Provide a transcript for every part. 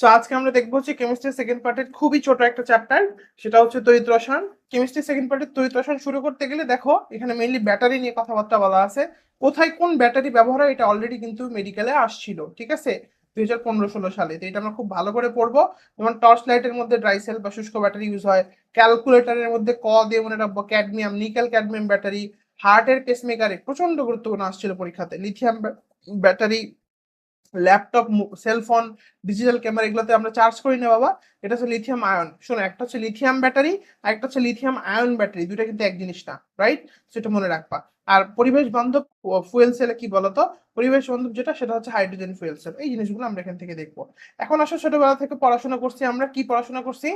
So আজকে আমরা দেখবো হচ্ছে কেমিস্ট্রি সেকেন্ড পার্টের খুবই ছোট একটা চ্যাপ্টার, সেটা হচ্ছে তড়িৎ রসায়ন। কেমিস্ট্রি সেকেন্ড পার্টের তড়িৎ রসায়ন শুরু করতে গেলে দেখো এখানে মেইনলি ব্যাটারি নিয়ে কথাবার্তা বলা আছে। কোথায় কোন ব্যাটারি ব্যবহার হয় এটা অলরেডি কিন্তু মেডিকেলে আসছিল, ঠিক আছে, 2015-16 সালে। তো এটা আমরা খুব ভালো করে পড়বো। যেমন টর্চ লাইটের মধ্যে ড্রাই সেল বা শুষ্ক ব্যাটারি ইউজ হয়। ক্যালকুলেটরের মধ্যে ক দিয়ে মনে রাখবো ক্যাডমিয়াম, নিকেল ক্যাডমিয়াম ব্যাটারি। হার্টের পেসমেকারে প্রচন্ড গুরুত্বপূর্ণ আসছিল পরীক্ষাতে lithium battery. Laptop, cellphone, digital camera এগুলোতে আমরা চার্জ করি না বাবা, এটা হচ্ছে লিথিয়াম আয়ন। শোনো, একটা হচ্ছে লিথিয়াম ব্যাটারি আর একটা হচ্ছে লিথিয়াম আয়ন ব্যাটারি, দুটো কিন্তু এক জিনিস না, রাইট? সেটা মনে রাখবা। আর পরিবেশ বান্ধব ফুয়েল সেলে কি বলতো, পরিবেশ বান্ধব যেটা সেটা হচ্ছে হাইড্রোজেন ফুয়েল সেল। এই জিনিসগুলো আমরা এখান থেকে দেখবো। এখন আসলে ছোটবেলা থেকে পড়াশোনা করছি, আমরা কি পড়াশোনা করছি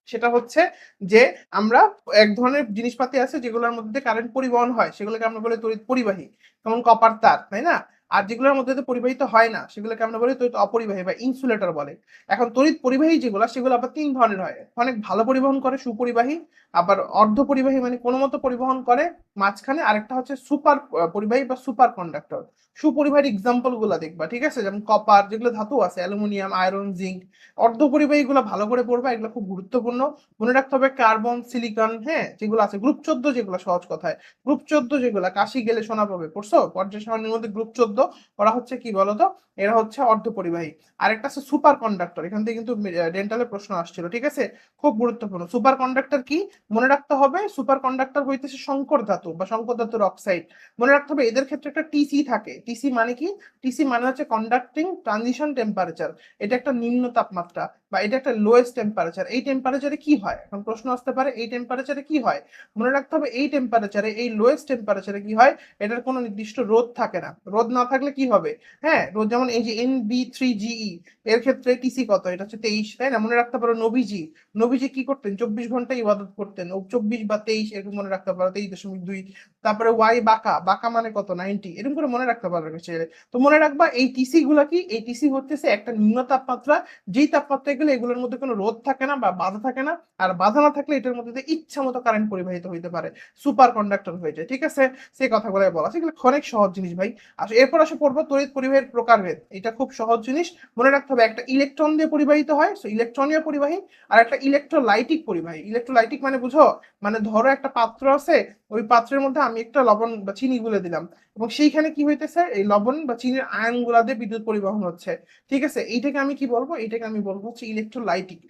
সেটা হচ্ছে যে আমরা এক ধরনের জিনিসপাতি আছে যেগুলোর মধ্যে কারেন্ট পরিবহন হয়, সেগুলোকে আমরা বলি তড়িৎ পরিবাহী, যেমন কপার তার, তাই না? আর যেগুলোর মধ্যে পরিবাহিত হয় না সেগুলোকে আমরা বলি তড়িৎ অপরিবাহী বা ইনসুলেটর বলে। এখন তড়িৎ পরিবাহী যেগুলো সেগুলো আবার তিন ধরনের হয়। অনেক ভালো পরিবহন করে সুপরিবাহী, আবার অর্ধ পরিবাহী মানে কোনো মতো পরিবহন করে মাঝখানে, আরেকটা হচ্ছে সুপার পরিবাহী বা সুপার কন্ডাক্টর। সুপরিবাহীর এক্সাম্পল গুলা দেখবা, ঠিক আছে, যেমন কপার, যেগুলো ধাতু আছে, অ্যালুমিনিয়াম, আয়রন, জিঙ্ক। অর্ধ পরিবাহী গুলো ভালো করে পড়বা, এগুলো খুব গুরুত্বপূর্ণ। মনে রাখতে হবে কার্বন, সিলিকন, হ্যাঁ, যেগুলো আছে গ্রুপ 14, যেগুলো সহজ কথায় গ্রুপ 14, যেগুলো কাশি গেলে শোনা পাবে, পড়ছো পর্যায় সারণীর মধ্যে গ্রুপ 14, ওরা হচ্ছে কি বলতো, এরা হচ্ছে অর্ধপরিবাহী। আরেকটা আছে সুপার কন্ডাক্টর, এখান থেকে কিন্তু ডেন্টালে প্রশ্ন আসছিল, ঠিক আছে, খুব গুরুত্বপূর্ণ। সুপার কন্ডাক্টর কি মনে রাখতে হবে, সুপার কন্ডাক্টর হইতেছে সংকর ধাতু বা সংকর ধাতুর অক্সাইড। মনে রাখতে হবে এদের ক্ষেত্রে একটা টিসি থাকে। টিসি মানে কি? টিসি মানে হচ্ছে কন্ডাক্টিং ট্রানজিশন টেম্পারেচার। এটা একটা নিম্ন তাপমাত্রা বা এটা একটা লোয়েস্ট টেম্পারেচার। এই টেম্পারেচারে কি হয়, এখন প্রশ্ন আসতে পারে এই টেম্পারেচারে কি হয়। মনে রাখতে হবে এই টেম্পারেচারে, এই লোয়েস্ট টেম্পারেচারে কি হয়, এটার কোনো নির্দিষ্ট রোধ থাকে না। রোধ না থাকলে কি হবে, হ্যাঁ, রোধ যেমন এই যে NB3GE, এর ক্ষেত্রে টিসি কত, এটা হচ্ছে 23, তাই না? মনে রাখতে পারো নবীজি, নবীজি কি করতেন, 24 ঘন্টা ইবাদত করতেন, ও 24 বা 23 এরকম মনে রাখতে পারো, 23.2। তারপরে ওয়াই বাঁকা, বাঁকা মানে কত, 90, এরকম করে মনে রাখতে পারবে ছেলে। তো মনে রাখবা এই টিসি গুলা কি, এই টিসি হচ্ছে একটা নিম্ন তাপমাত্রা, যেই তাপমাত্রায় গেলে এগুলোর মধ্যে কোনো রোধ থাকে না বা বাধা থাকে না। আর বাধা না থাকলে এটার মধ্যে দিয়ে ইচ্ছা মতো কারেন্ট পরিবাহিত হইতে পারে, সুপার কন্ডাক্টর হয়ে যায়, ঠিক আছে। সেই কথাগুলো বলা, সেগুলো অনেক সহজ জিনিস ভাই। আর এরপর আসে পড়বো তড়িৎ পরিবাহের প্রকারভেদ। এটা খুব সহজ জিনিস, মনে রাখতে হবে একটা ইলেকট্রন দিয়ে পরিবাহিত হয়, সো ইলেকট্রনীয় পরিবাহী। আর একটা ইলেকট্রোলাইটিক পরিবাহী। ইলেকট্রোলাইটিক মানে বুঝো, মানে ধরো একটা পাত্র আছে, ওই পাত্রের মধ্যে আমি একটা লবণ বা চিনি গুলে দিলাম, এবং সেইখানে কি হইতেছে, এই লবণ বা চিনির আয়ন গুলা দিয়ে বিদ্যুৎ পরিবহন হচ্ছে, ঠিক আছে। এইটাকে আমি কি বলবো, এইটাকে আমি বলবো হচ্ছে ইলেকট্রোলাইটিক।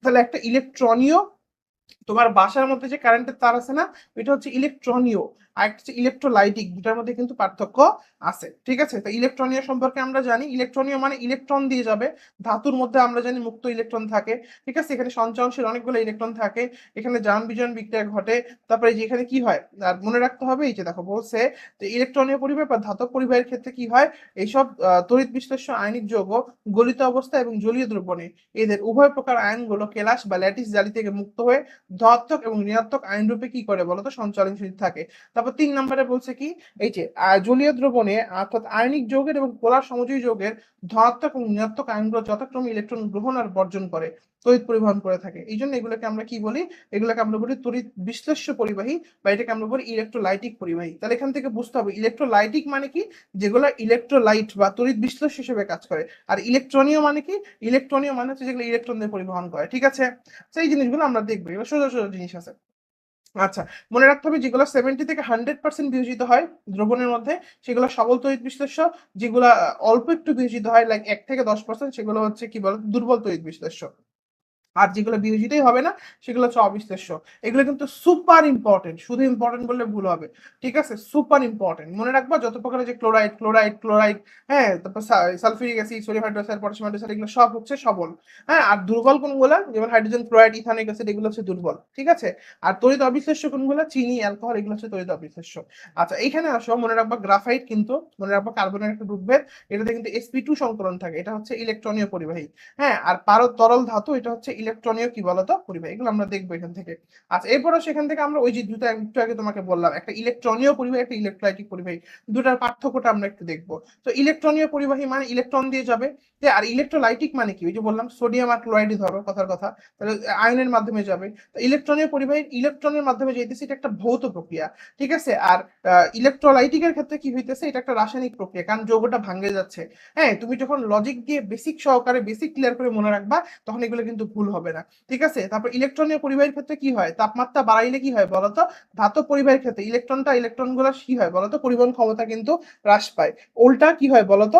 তাহলে একটা ইলেকট্রনীয়, তোমার বাসার মধ্যে যে কারেন্টের তার আছে না, এটা হচ্ছে ইলেকট্রনীয়। আর একটা হচ্ছে ইলেকট্রোলাইটিক, দুটার মধ্যে কিন্তু পার্থক্য আছে, ঠিক আছে। তো ইলেকট্রনীয় সম্পর্কে আমরা জানি, ইলেকট্রনীয় মানে ইলেকট্রন দিয়ে যাবে। ধাতুর মধ্যে আমরা জানি মুক্ত ইলেকট্রন থাকে, ঠিক আছে, এখানে সঞ্চয়নশীল অনেকগুলো ইলেকট্রন থাকে, এখানে জারণ বিজারণ বিক্রিয়া ঘটে। তারপরে যে এখানে কি হয়, আর মনে রাখতে হবে এই যে দেখো বলছে, যে ইলেকট্রনীয় পরিবাহ বা ধাতব পরিবাহের ক্ষেত্রে কি হয়, এইসব তড়িৎ বিশ্লেষ্য আয়নিক যৌগ গলিত অবস্থা এবং জলীয় দ্রবণে এদের উভয় প্রকার আয়নগুলো কেলাস বা ল্যাটিস জালি থেকে মুক্ত হয়ে ধনাত্মক এবং ঋণাত্মক আয়ন রূপে কি করে বলতো, সঞ্চালনশীল থাকে। তারপর 3 নম্বরে বলছে কি, এই যে জলীয় দ্রবণে অর্থাৎ আয়নিক যৌগের এবং পোলার সমযোজী যৌগের ধনাত্মক এবং ঋণাত্মক আয়নগুলো যথাক্রমে ইলেকট্রন গ্রহণ আর বর্জন করে তড়িৎ পরিবহন করে থাকে। এই জন্য এগুলোকে আমরা কি বলি, এগুলোকে আমরা বলি তড়িৎ বিশ্লেষ্য পরিবাহী, বা এটাকে আমরা বলি ইলেকট্রোলাইটিক পরিবাহী। তাহলে এখান থেকে বুঝতে হবে ইলেকট্রোলাইটিক মানে কি, যেগুলো ইলেকট্রোলাইট বা তড়িৎ বিশ্লেষ্য হিসেবে কাজ করে। আর ইলেকট্রনীয় মানে কি, ইলেকট্রনীয় মানে হচ্ছে যেগুলো ইলেকট্রন দিয়ে পরিবহন করে, ঠিক আছে। সেই জিনিসগুলো আমরা দেখবো, এগুলো সোজা সোজা জিনিস আছে। আচ্ছা, মনে রাখতে হবে যেগুলো 70 থেকে 100% বিয়োজিত হয় দ্রবণের মধ্যে, সেগুলো সবল তড়িৎ বিশ্লেষ্য। যেগুলো অল্প একটু বিয়োজিত হয়, লাইক 1 থেকে 10%, সেগুলো হচ্ছে কি বল, দুর্বল তড়িৎ বিশ্লেষ্য। আর যেগুলো বিয়োজিতই হবে না সেগুলো হচ্ছে অবিশ্লেষ্য। এগুলো কিন্তু সুপার ইম্পর্টেন্ট, শুধু ইম্পর্টেন্ট বললে ভুল হবে, ঠিক আছে, সুপার ইম্পর্টেন্ট। মনে রাখবা যত প্রকার যে ক্লোরাইড, ক্লোরাইড, হ্যাঁ, তারপর sulphuric acid, sodium hydroxide, potassium hydroxide, এগুলো সব হচ্ছে সবল। হ্যাঁ, আর দুর্বল কোনগুলো, যেমন হাইড্রোজেন ক্লোরাইড, ইথানিক অ্যাসিড, এগুলো হচ্ছে দুর্বল, ঠিক আছে। আর তড়িৎ অবিশ্লেষ্য কোনগুলো, চিনি, অ্যালকোহল, এগুলো হচ্ছে তড়িৎ অবিশ্লেষ্য। আচ্ছা, এইখানে আসো, মনে রাখবা গ্রাফাইট কিন্তু, মনে রাখবা কার্বনের একটা গ্রুপভেদ, এটাতে কিন্তু sp2 সংকলন থাকে, এটা হচ্ছে ইলেকট্রনীয় পরিবাহী। হ্যাঁ, আর পারদ তরল ধাতু, এটা হচ্ছে ইলেকট্রনীয় কি বলতো পরিবাহী, এগুলো আমরা দেখবো এখান থেকে। আচ্ছা, এরপরে সেখান থেকে আমরা ওই যে দুটো একটু আগে তোমাকে বললাম, একটা ইলেকট্রনীয় পরিবাহী, একটা ইলেকট্রোলাইটিক পরিবাহী, দুটার পার্থক্যটা আমরা একটু দেখবো। তো ইলেকট্রনীয় পরিবাহী মানে ইলেকট্রন দিয়ে যাবে, আর ইলেকট্রোলাইটিক মানে কি, ওই যে বললাম সোডিয়াম আর ক্লোরাইড ধরো কথার কথা, তাহলে আয়নের মাধ্যমে যাবে। তো ইলেকট্রনীয় পরিবাহী ইলেকট্রনের মাধ্যমে যেতেছে, এটা একটা ভৌত প্রক্রিয়া, ঠিক আছে। আর ইলেকট্রোলাইটিকের ক্ষেত্রে কি হইতেছে, এটা একটা রাসায়নিক প্রক্রিয়া, কারণ যৌগটা ভাঙে যাচ্ছে। হ্যাঁ, তুমি যখন লজিক দিয়ে বেসিক সহকারে বেসিক ক্লিয়ার করে মনে রাখবা, তখন এগুলো কিন্তু ভুল হবে না, ঠিক আছে। তারপর ইলেকট্রনীয় পরিবাহীর ক্ষেত্রে কি হয়, তাপমাত্রা বাড়াইলে কি হয় বলতো, ধাতব পরিবাহীর ক্ষেত্রে ইলেকট্রন গুলো কি হয় বলতো, পরিবহন ক্ষমতা কিন্তু হ্রাস পায়। উল্টা কি হয় বলতো,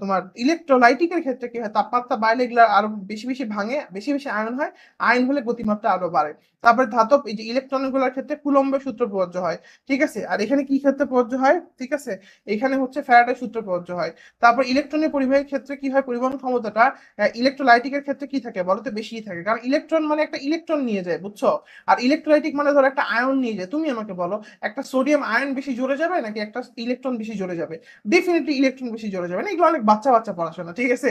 তোমার ইলেকট্রোলাইটিকের ক্ষেত্রে কি হয়, তাপমাত্রা বাড়লে এগুলো আরো বেশি বেশি ভাঙে, বেশি বেশি আয়ন হয়, আয়ন হলে গতিমাত্রা আরো বাড়ে। তারপরে ধাতব এই যে ইলেকট্রন গুলোর ক্ষেত্রে কুলম্বের সূত্র প্রযোজ্য হয়, ঠিক আছে। আর এখানে কি ক্ষেত্রে প্রযোজ্য হয়, ঠিক আছে, এখানে হচ্ছে ফ্যারাডের সূত্র প্রযোজ্য হয়। তারপর ইলেকট্রনের পরিবাহীর ক্ষেত্রে কি হয়, পরিবহন ক্ষমতাটা ইলেকট্রোলাইটিকের ক্ষেত্রে কি থাকে বলতে, বেশি থাকে, কারণ ইলেকট্রন মানে একটা ইলেকট্রন নিয়ে যায়, বুঝছো। আর ইলেকট্রোলাইটিক মানে ধরো একটা আয়ন নিয়ে যায়। তুমি আমাকে বলো, একটা সোডিয়াম আয়ন বেশি জোরে যাবে নাকি একটা ইলেকট্রন বেশি জোরে যাবে? ডেফিনেটলি ইলেকট্রন বেশি জোরে যাবে না, এগুলো অনেক বাচ্চা বাচ্চা পড়াশোনা, ঠিক আছে।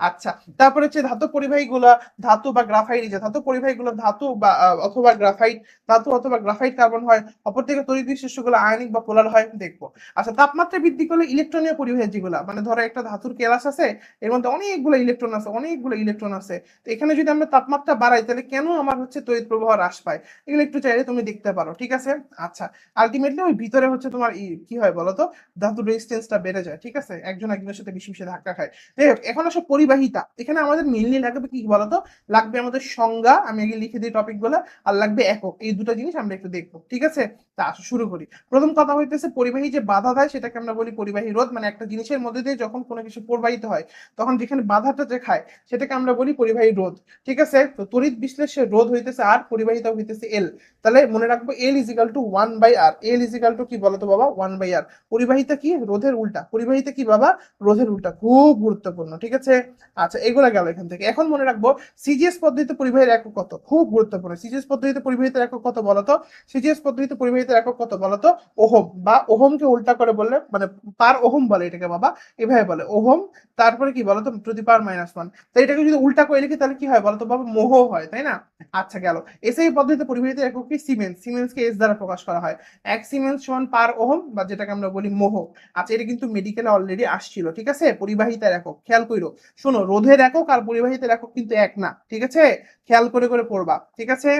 আচ্ছা, তারপরে হচ্ছে ধাতু পরিবাহী গুলা, ধাতু বা গ্রাফাইট, যে ধাতু পরিবাহী গুলো ধাতু বা অথবা গ্রাফাইট, ধাতু অথবা গ্রাফাইট কার্বন হয়, অপরদিকে তড়িৎ বিশিষ্ট গুলো আয়নিক বা পোলার হয়, দেখবো। আচ্ছা, তাপমাত্রা বৃদ্ধি করলে ইলেকট্রনীয় পরিবাহী যেগুলা, মানে ধরো একটা ধাতুর কেলাস আছে, এর মধ্যে অনেকগুলো ইলেকট্রন আছে। তো এখানে যদি আমরা তাপমাত্রা বাড়াই, তাহলে কেন আমার হচ্ছে তড়িৎ প্রবাহ হ্রাস পায়, এগুলো একটু চাইলে তুমি দেখতে পারো, ঠিক আছে। আচ্ছা, আলটিমেটলি ওই ভিতরে হচ্ছে তোমার কি হয় বলতো, ধাতুর রেজিস্ট্যান্সটা বেড়ে যায়, ঠিক আছে, একজন একজনের সাথে বেশি বেশি ধাক্কা খায়। যাই হোক, এখন আসলে পরিবাহিতা, এখানে আমাদের মেইনলি লাগবে কি বলতো, লাগবে আমাদের সংজ্ঞা, আমি আগে লিখে দিই টপিক গুলো, আর লাগবে একক, এই দুটো জিনিস আমরা একটু দেখবো, ঠিক আছে। তা আসো শুরু করি। প্রথম কথা হইতেছে, পরিবাহী যে বাধা দেয় সেটাকে আমরা বলি পরিবাহী রোধ, মানে একটা জিনিসের মধ্যে দিয়ে যখন কোনো কিছু প্রবাহিত হয়, তখন যেখানে বাধাটা যে খায় সেটাকে আমরা বলি পরিবাহী রোধ, ঠিক আছে। তো তড়িৎ বিশ্লেষের রোধ হইতেছে আর, পরিবাহিতা হইতেছে এল। তাহলে মনে রাখবো এল is equal to 1/r, L is equal to কি বলতো বাবা, 1/r। পরিবাহিতা কি, রোধের উল্টা, পরিবাহিতা কি বাবা, রোধের উল্টা, খুব গুরুত্বপূর্ণ, ঠিক আছে। আচ্ছা, এগুলা গেল এখান থেকে। এখন মনে রাখবো সিজিএস পদ্ধতিতে পরিবাহীর একক কত, খুব গুরুত্বপূর্ণ। সিজিএস পদ্ধতিতে পরিবাহিতার একক কত বলতো, সিজিএস পদ্ধতিতে পরিবাহিতার একক কত বলতো, ওহম, বা ওহমকে উল্টা করে বললে মানে পার ওহম বলে এটাকে বাবা, এভাবে বলে ওহম, তারপরে কি বলতো টু দি পাওয়ার -1। তো এটাকে যদি উল্টা করে লিখি তাহলে কি হয় বলতো বাবা, মোহ হয়, তাই না। আচ্ছা, গেল। এসআই পদ্ধতিতে পরিবাহিতার একক কি, সিমেন্স, সিমেন্সকে এস দ্বারা প্রকাশ করা হয়, 1 সিমেন্স সমান পার ওহম, বা যেটাকে আমরা বলি মোহ। আচ্ছা, এটা কিন্তু মেডিকেলে অলরেডি আসছিল, ঠিক আছে। পরিবাহিতার একক খেয়াল কইরো, শোনো, রোধের একক আর পরিবাহিতার একক কিন্তু এক না, ঠিক আছে, খেয়াল করে করে পড়বা, ঠিক আছে।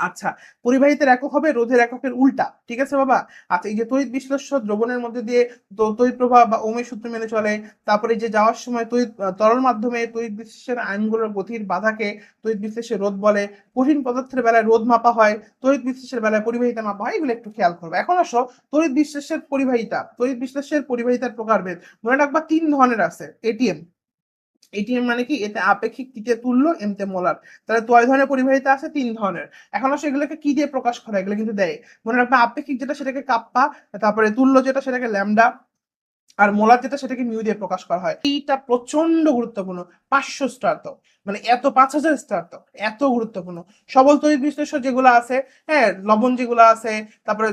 আচ্ছা, পরিবাহিতার একক হবে রোধের এককের উল্টা, ঠিক আছে বাবা। আচ্ছা, এই যে তড়িৎ বিশ্লেষ্য দ্রবণের মধ্যে দিয়ে তড়িৎ প্রবাহ বা ওমের সূত্র মেনে চলে। তারপরে যে যাওয়ার সময় তরল মাধ্যমে তড়িৎ বিশ্লেষের আয়নগুলোর গতির বাধাকে তড়িৎ বিশ্লেষের রোধ বলে। কঠিন পদার্থের বেলায় রোধ মাপা হয়, তড়িৎ বিশ্লেষের বেলায় পরিবাহিতা মাপা হয়, এগুলো একটু খেয়াল করবে। এখন আসো তড়িৎ বিশ্লেষের পরিবাহিতার প্রকারভেদ। মনে রাখবা 3 ধরনের আছে। এটিএম, এটিএম মানে কি, এতে আপেক্ষিক, টিতে তুল্য, এমতে মোলার। তাহলে কয় ধরনের পরিবাহিতা আছে, 3 ধরনের। এখন আসলে এগুলোকে কি দিয়ে প্রকাশ করা, এগুলো কিন্তু দেয়। মনে রাখবে আপেক্ষিক যেটা সেটাকে কাপ্পা, তারপরে তুল্য যেটা সেটাকে ল্যামডা, আর মোলার যেটা সেটাকে মিউ দিয়ে প্রকাশ করা হয়। এইটা প্রচন্ড গুরুত্বপূর্ণ। 500 স্টার তো, মানে এত 5000 স্টার তো, এত গুরুত্বপূর্ণ। সবল তড়িৎ বিশ্লেষ্য যেগুলো আছে, হ্যাঁ, লবণ যেগুলো আছে, তারপরে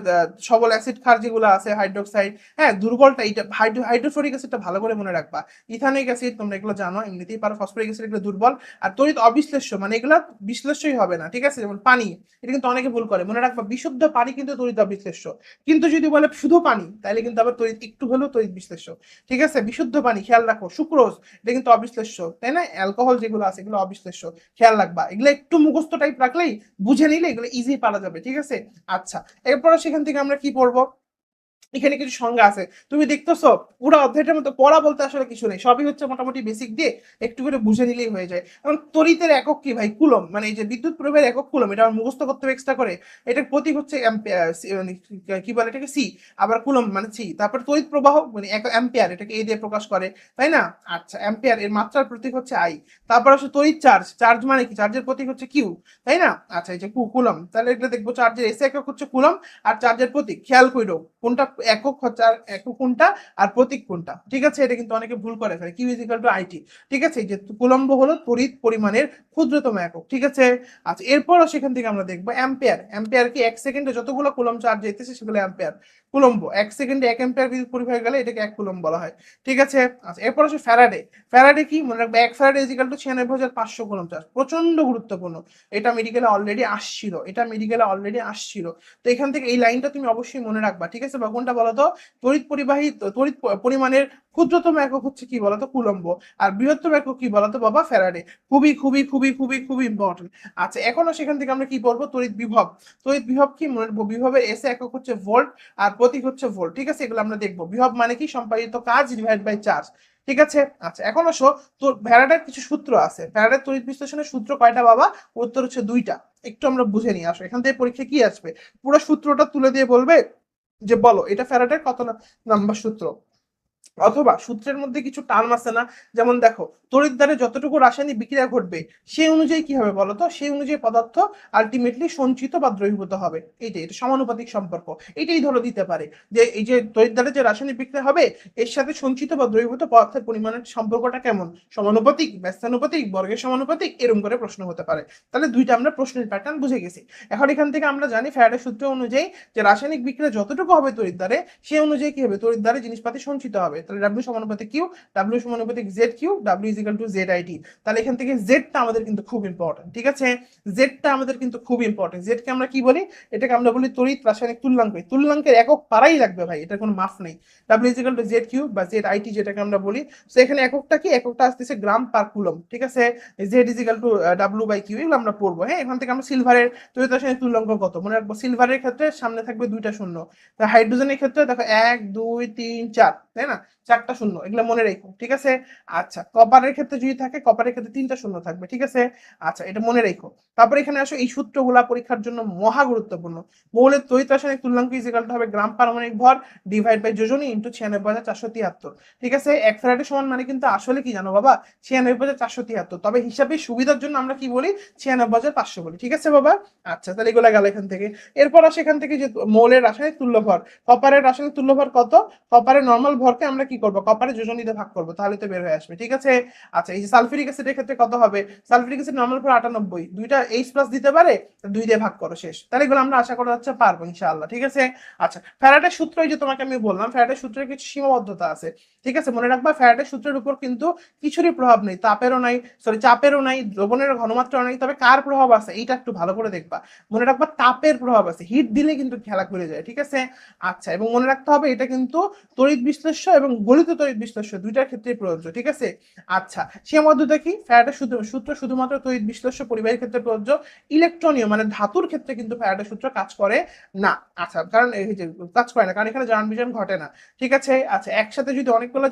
সবল অ্যাসিড ক্ষার যেগুলো আছে, হাইড্রোক্সাইড, হ্যাঁ, দুর্বলটা এইটা হাইড্রোফ্লোরিক অ্যাসিডটা ভালো করে মনে রাখবা। ইথানিক অ্যাসিড তোমরা এগুলো জানো এমনিতেই পারো, ফসফরিক অ্যাসিড এগুলো দুর্বল। আর তড়িৎ অবিশ্লেষ্য মানে এগুলা বিশ্লেষ্যই হবে না, ঠিক আছে, যেমন পানি, এটা কিন্তু অনেকে ভুল করে। মনে রাখবা বিশুদ্ধ পানি কিন্তু তড়িৎ অবিশ্লেষ্য, কিন্তু যদি বলে শুধু পানি, তাহলে কিন্তু আবার তড়িৎ একটু হলেও তড়িৎ বিশ্লেষ্য, ঠিক আছে। বিশুদ্ধ পানি খেয়াল রাখো, সুক্রোজ এটা কিন্তু অবিশ্লেষ্য, তাই না। অ্যালকোহল যেগুলো আছে এগুলো অবিশ্লেষ্য, খেয়াল রাখবা। এগুলো একটু মুখস্থ টাইপ রাখলেই, বুঝে নিলে এগুলো ইজি পারা যাবে, ঠিক আছে। আচ্ছা, এরপরে সেখান থেকে আমরা কি পড়বো, এখানে কিছু সংজ্ঞা আছে, তুমি দেখতেছো পুরো অধ্যায়টার মতো পড়া বলতে আসলে কিছু নেই, সবই হচ্ছে মোটামুটি বেসিক দিয়ে একটু করে বুঝে নিলেই হয়ে যায়। এখন তড়িতের একক কি ভাই, কুলম, মানে এই যে বিদ্যুৎ প্রবাহের একক কুলম, এটা আমার মুখস্থ করতে হবে এক্সট্রা করে। এটার প্রতীক হচ্ছে মানে কি বলে এটাকে, সি। আবার কুলম মানে সি। তারপর তড়িৎ প্রবাহ মানে অ্যাম্পিয়ার, এটাকে এ দিয়ে প্রকাশ করে, তাই না। আচ্ছা, অ্যাম্পিয়ার এর মাত্রার প্রতীক হচ্ছে আই। তারপর আসলে তড়িৎ চার্জ, চার্জ মানে কি, চার্জের প্রতীক হচ্ছে কিউ, তাই না। আচ্ছা, এই যে কুলম, তাহলে এটা দেখবো চার্জের এসে একক হচ্ছে কুলম, আর চার্জের প্রতীক খেয়াল করো কোনটা একক হচ্ছে, আর একক কোনটা আর প্রতীক কোনটা, ঠিক আছে? এটা কিন্তু অনেকে ভুল করে ফেলে, Q is equal to IT, ঠিক আছে? যে কুলম্ব হলো তড়িৎ পরিমাণের ক্ষুদ্রতম একক, ঠিক আছে? আচ্ছা, এরপরও সেখান থেকে আমরা দেখবো অ্যাম্পিয়ার। অ্যাম্পিয়ার কি 1 সেকেন্ডে যতগুলো কুলম চার্জ যেতেছে সেগুলো অ্যাম্পিয়ার। কুলম্ব 1 সেকেন্ডে 1 অ্যাম্পিয়ার বিদ্যুৎ পরিবাহী হয়ে গেলে এটাকে 1 কুলম বলা হয়, ঠিক আছে? আচ্ছা, এরপর আসে ফ্যারাডে। ফ্যারাডে কি মনে রাখবে, 1 Faraday is equal two 96,500 coulomb charge. প্রচন্ড গুরুত্বপূর্ণ, এটা মেডিকেলে অলরেডি আসছিল, এটা মেডিকেলে অলরেডি আসছিল। তো এখান থেকে এই লাইনটা তুমি অবশ্যই মনে রাখবা, ঠিক আছে? বা কোনটা বলতো, তড়িৎ পরিবাহী তড়িৎ পরিমাণের ক্ষুদ্রতম একক হচ্ছে কি বলতো, কুলম্ব। আর বৃহত্তম একক কি বলতো বাবা, ফ্যারাডে। খুবই খুবই খুবই খুবই খুবই ইম্পর্টেন্ট। আচ্ছা, এখনো সেখান থেকে আমরা কি পড়বো, তড়িৎ বিভব। তড়িৎ বিভব কি মনে রাখবো, বিভবের এসে একক হচ্ছে ভোল্ট আর প্রতীক হচ্ছে ভোল্ট, ঠিক আছে? এগুলো আমরা দেখবো। বিভব মানে কি, সম্পাদিত কাজ ডিভাইড বাই চার্জ, ঠিক আছে? আচ্ছা, এখন আসো, তো ফ্যারাডের কিছু সূত্র আছে। ফ্যারাডের তড়িৎ বিশ্লেষণের সূত্র কয়টা বাবা? উত্তর হচ্ছে 2টা। একটু আমরা বুঝে নিয়ে আসো, এখান থেকে পরীক্ষা কি আসবে, পুরো সূত্রটা তুলে দিয়ে বলবে যে বলো এটা ফ্যারাডের কত নাম্বার সূত্র। অথবা সূত্রের মধ্যে কিছু টার্ম আছে না, যেমন দেখো, তড়িৎদ্বারে যতটুকু রাসায়নিক বিক্রিয়া ঘটবে সেই অনুযায়ী কি হবে বলতো, সেই অনুযায়ী পদার্থ আলটিমেটলি সঞ্চিত বা দ্রবীভূত হবে। এইটাই, এটা সমানুপাতিক সম্পর্ক। এটাই ধরো দিতে পারে যে এই যে তড়িৎদ্বারে যে রাসায়নিক বিক্রিয়া হবে এর সাথে সঞ্চিত বা দ্রবীভূত পদার্থের পরিমাণের সম্পর্কটা কেমন, সমানুপাতিক, ব্যস্তানুপাতিক, বর্গের সমানুপাতিক, এরকম করে প্রশ্ন হতে পারে। তাহলে দুইটা আমরা প্রশ্নের প্যাটার্ন বুঝে গেছি। এখন এখান থেকে আমরা জানি ফ্যারাডের সূত্র অনুযায়ী যে রাসায়নিক বিক্রিয়া যতটুকু হবে তড়িৎদ্বারে, সেই অনুযায়ী কি হবে, তড়িৎদ্বারে জিনিসপাতি সঞ্চিত হবে। তাহলে ডাব্লিউ সমানুপাতিক কিউ, ডাব্লিউ সমানুপাতিক Z Q, W is equal to Z IT. তাহলে এখান থেকে জেডটা আমাদের কিন্তু খুব ইম্পর্টেন্ট, ঠিক আছে? জেডটা আমাদের কিন্তু খুব ইম্পর্টেন্ট। জেডকে আমরা কি বলি, এটাকে আমরা বলি তড়িৎ রাসায়নিক তুল্যাঙ্ক। তুল্যাঙ্কের একক পারাই লাগবে ভাই, এটার কোনো মাফ নেই। W is equal to Z Q বা জেড আইটি যেটাকে আমরা বলি। তো এখানে এককটা কি, এককটা আসতেছে গ্রাম পার কুলম, ঠিক আছে? Z is equal to W by Q, এগুলো আমরা পড়বো। হ্যাঁ, এখান থেকে আমরা সিলভারের তড়িৎ রাসায়নিক তুল্যাঙ্ক কত মনে রাখবো, সিলভারের ক্ষেত্রে সামনে থাকবে 2টা শূন্য। হাইড্রোজেনের ক্ষেত্রে দেখো 1 2 3 4, তাই না? 4টা শূন্য, এগুলো মনে রেখো, ঠিক আছে? আচ্ছা, কপারের ক্ষেত্রে যদি থাকে, কপারের ক্ষেত্রে 3টা শূন্য থাকবে, ঠিক আছে? আচ্ছা, এটা মনে রেখো। তারপর এখানে আসো, এই সূত্রগুলা পরীক্ষার জন্য মহা গুরুত্বপূর্ণ। মৌলের তড়িৎ রাসায়নিক তুল্যাঙ্ক ইজ ইকুয়াল টু হবে গ্রাম পারমাণবিক ভর ডিভাইড বাই যোজনী ইন্টু 96,473, ঠিক আছে? 1 ফ্যারাডে সমান মানে কিন্তু আসলে কি জানো বাবা, 96,473। তবে হিসাবের সুবিধার জন্য আমরা কি বলি, 96,500 বলি, ঠিক আছে বাবা? আচ্ছা, তাহলে এগুলো গেল এখান থেকে। এরপর আসে এখান থেকে যে মৌলের রাসায়নিক তুল্য ভর, কপারের রাসায়নিক তুল্য ভর কত, কপারের নরমাল ভরকে আমরা কি করব, কপারের যোজনী দিয়ে ভাগ করব, তাহলে তো বের হয়ে আসবে, ঠিক আছে? আচ্ছা, এই যে সালফিউরিক অ্যাসিডের ক্ষেত্রে কত হবে, সালফিউরিক অ্যাসিড নরমাল ভর 98, দুইটা এইচ প্লাস দিতে পারে, 2 দিয়ে ভাগ করো, শেষ। তাহলে এগুলো আমরা আশা করা যাচ্ছে পারবো ইনশাআল্লাহ, ঠিক আছে? আচ্ছা, ফ্যারাডের সূত্র, এই যে তোমাকে আমি বললাম ফ্যারাডের সূত্রের কিছু সীমাবদ্ধতা আছে, ঠিক আছে? মনে রাখবা ফ্যারাডের সূত্রের উপর কিন্তু কিছুরই প্রভাব নেই, তাপেরও নাই, সরি চাপেরও নাই, দ্রবণের ঘনমাত্রাও নাই, তবে কার প্রভাব আছে এইটা একটু ভালো করে দেখবা। মনে রাখবা তাপের প্রভাব আছে, হিট দিলে কিন্তু খেলা করে যায়, ঠিক আছে? আচ্ছা, এবং মনে রাখতে হবে এটা কিন্তু তড়িৎ বিশ্লেষ্য এবং গলিত তড়িৎ বিশ্লেষ্য দুইটার ক্ষেত্রে প্রযোজ্য, ঠিক আছে? আচ্ছা, সীমাবদ্ধতা কি, ফ্যারাডের সূত্র শুধুমাত্র তড়িৎ বিশ্লেষ্য পরিবাহীর ক্ষেত্রে প্রযোজ্য, ইলেকট্রনীয় মানে ধাতুর ক্ষেত্রে কিন্তু ফ্যারাডের সূত্র কাজ করে না। আচ্ছা, কারণ এই যে কাজ করে না, কারণ এখানে জারণ বিজারণ ঘটে না, ঠিক আছে? আচ্ছা, একসাথে যদি অনেকগুলো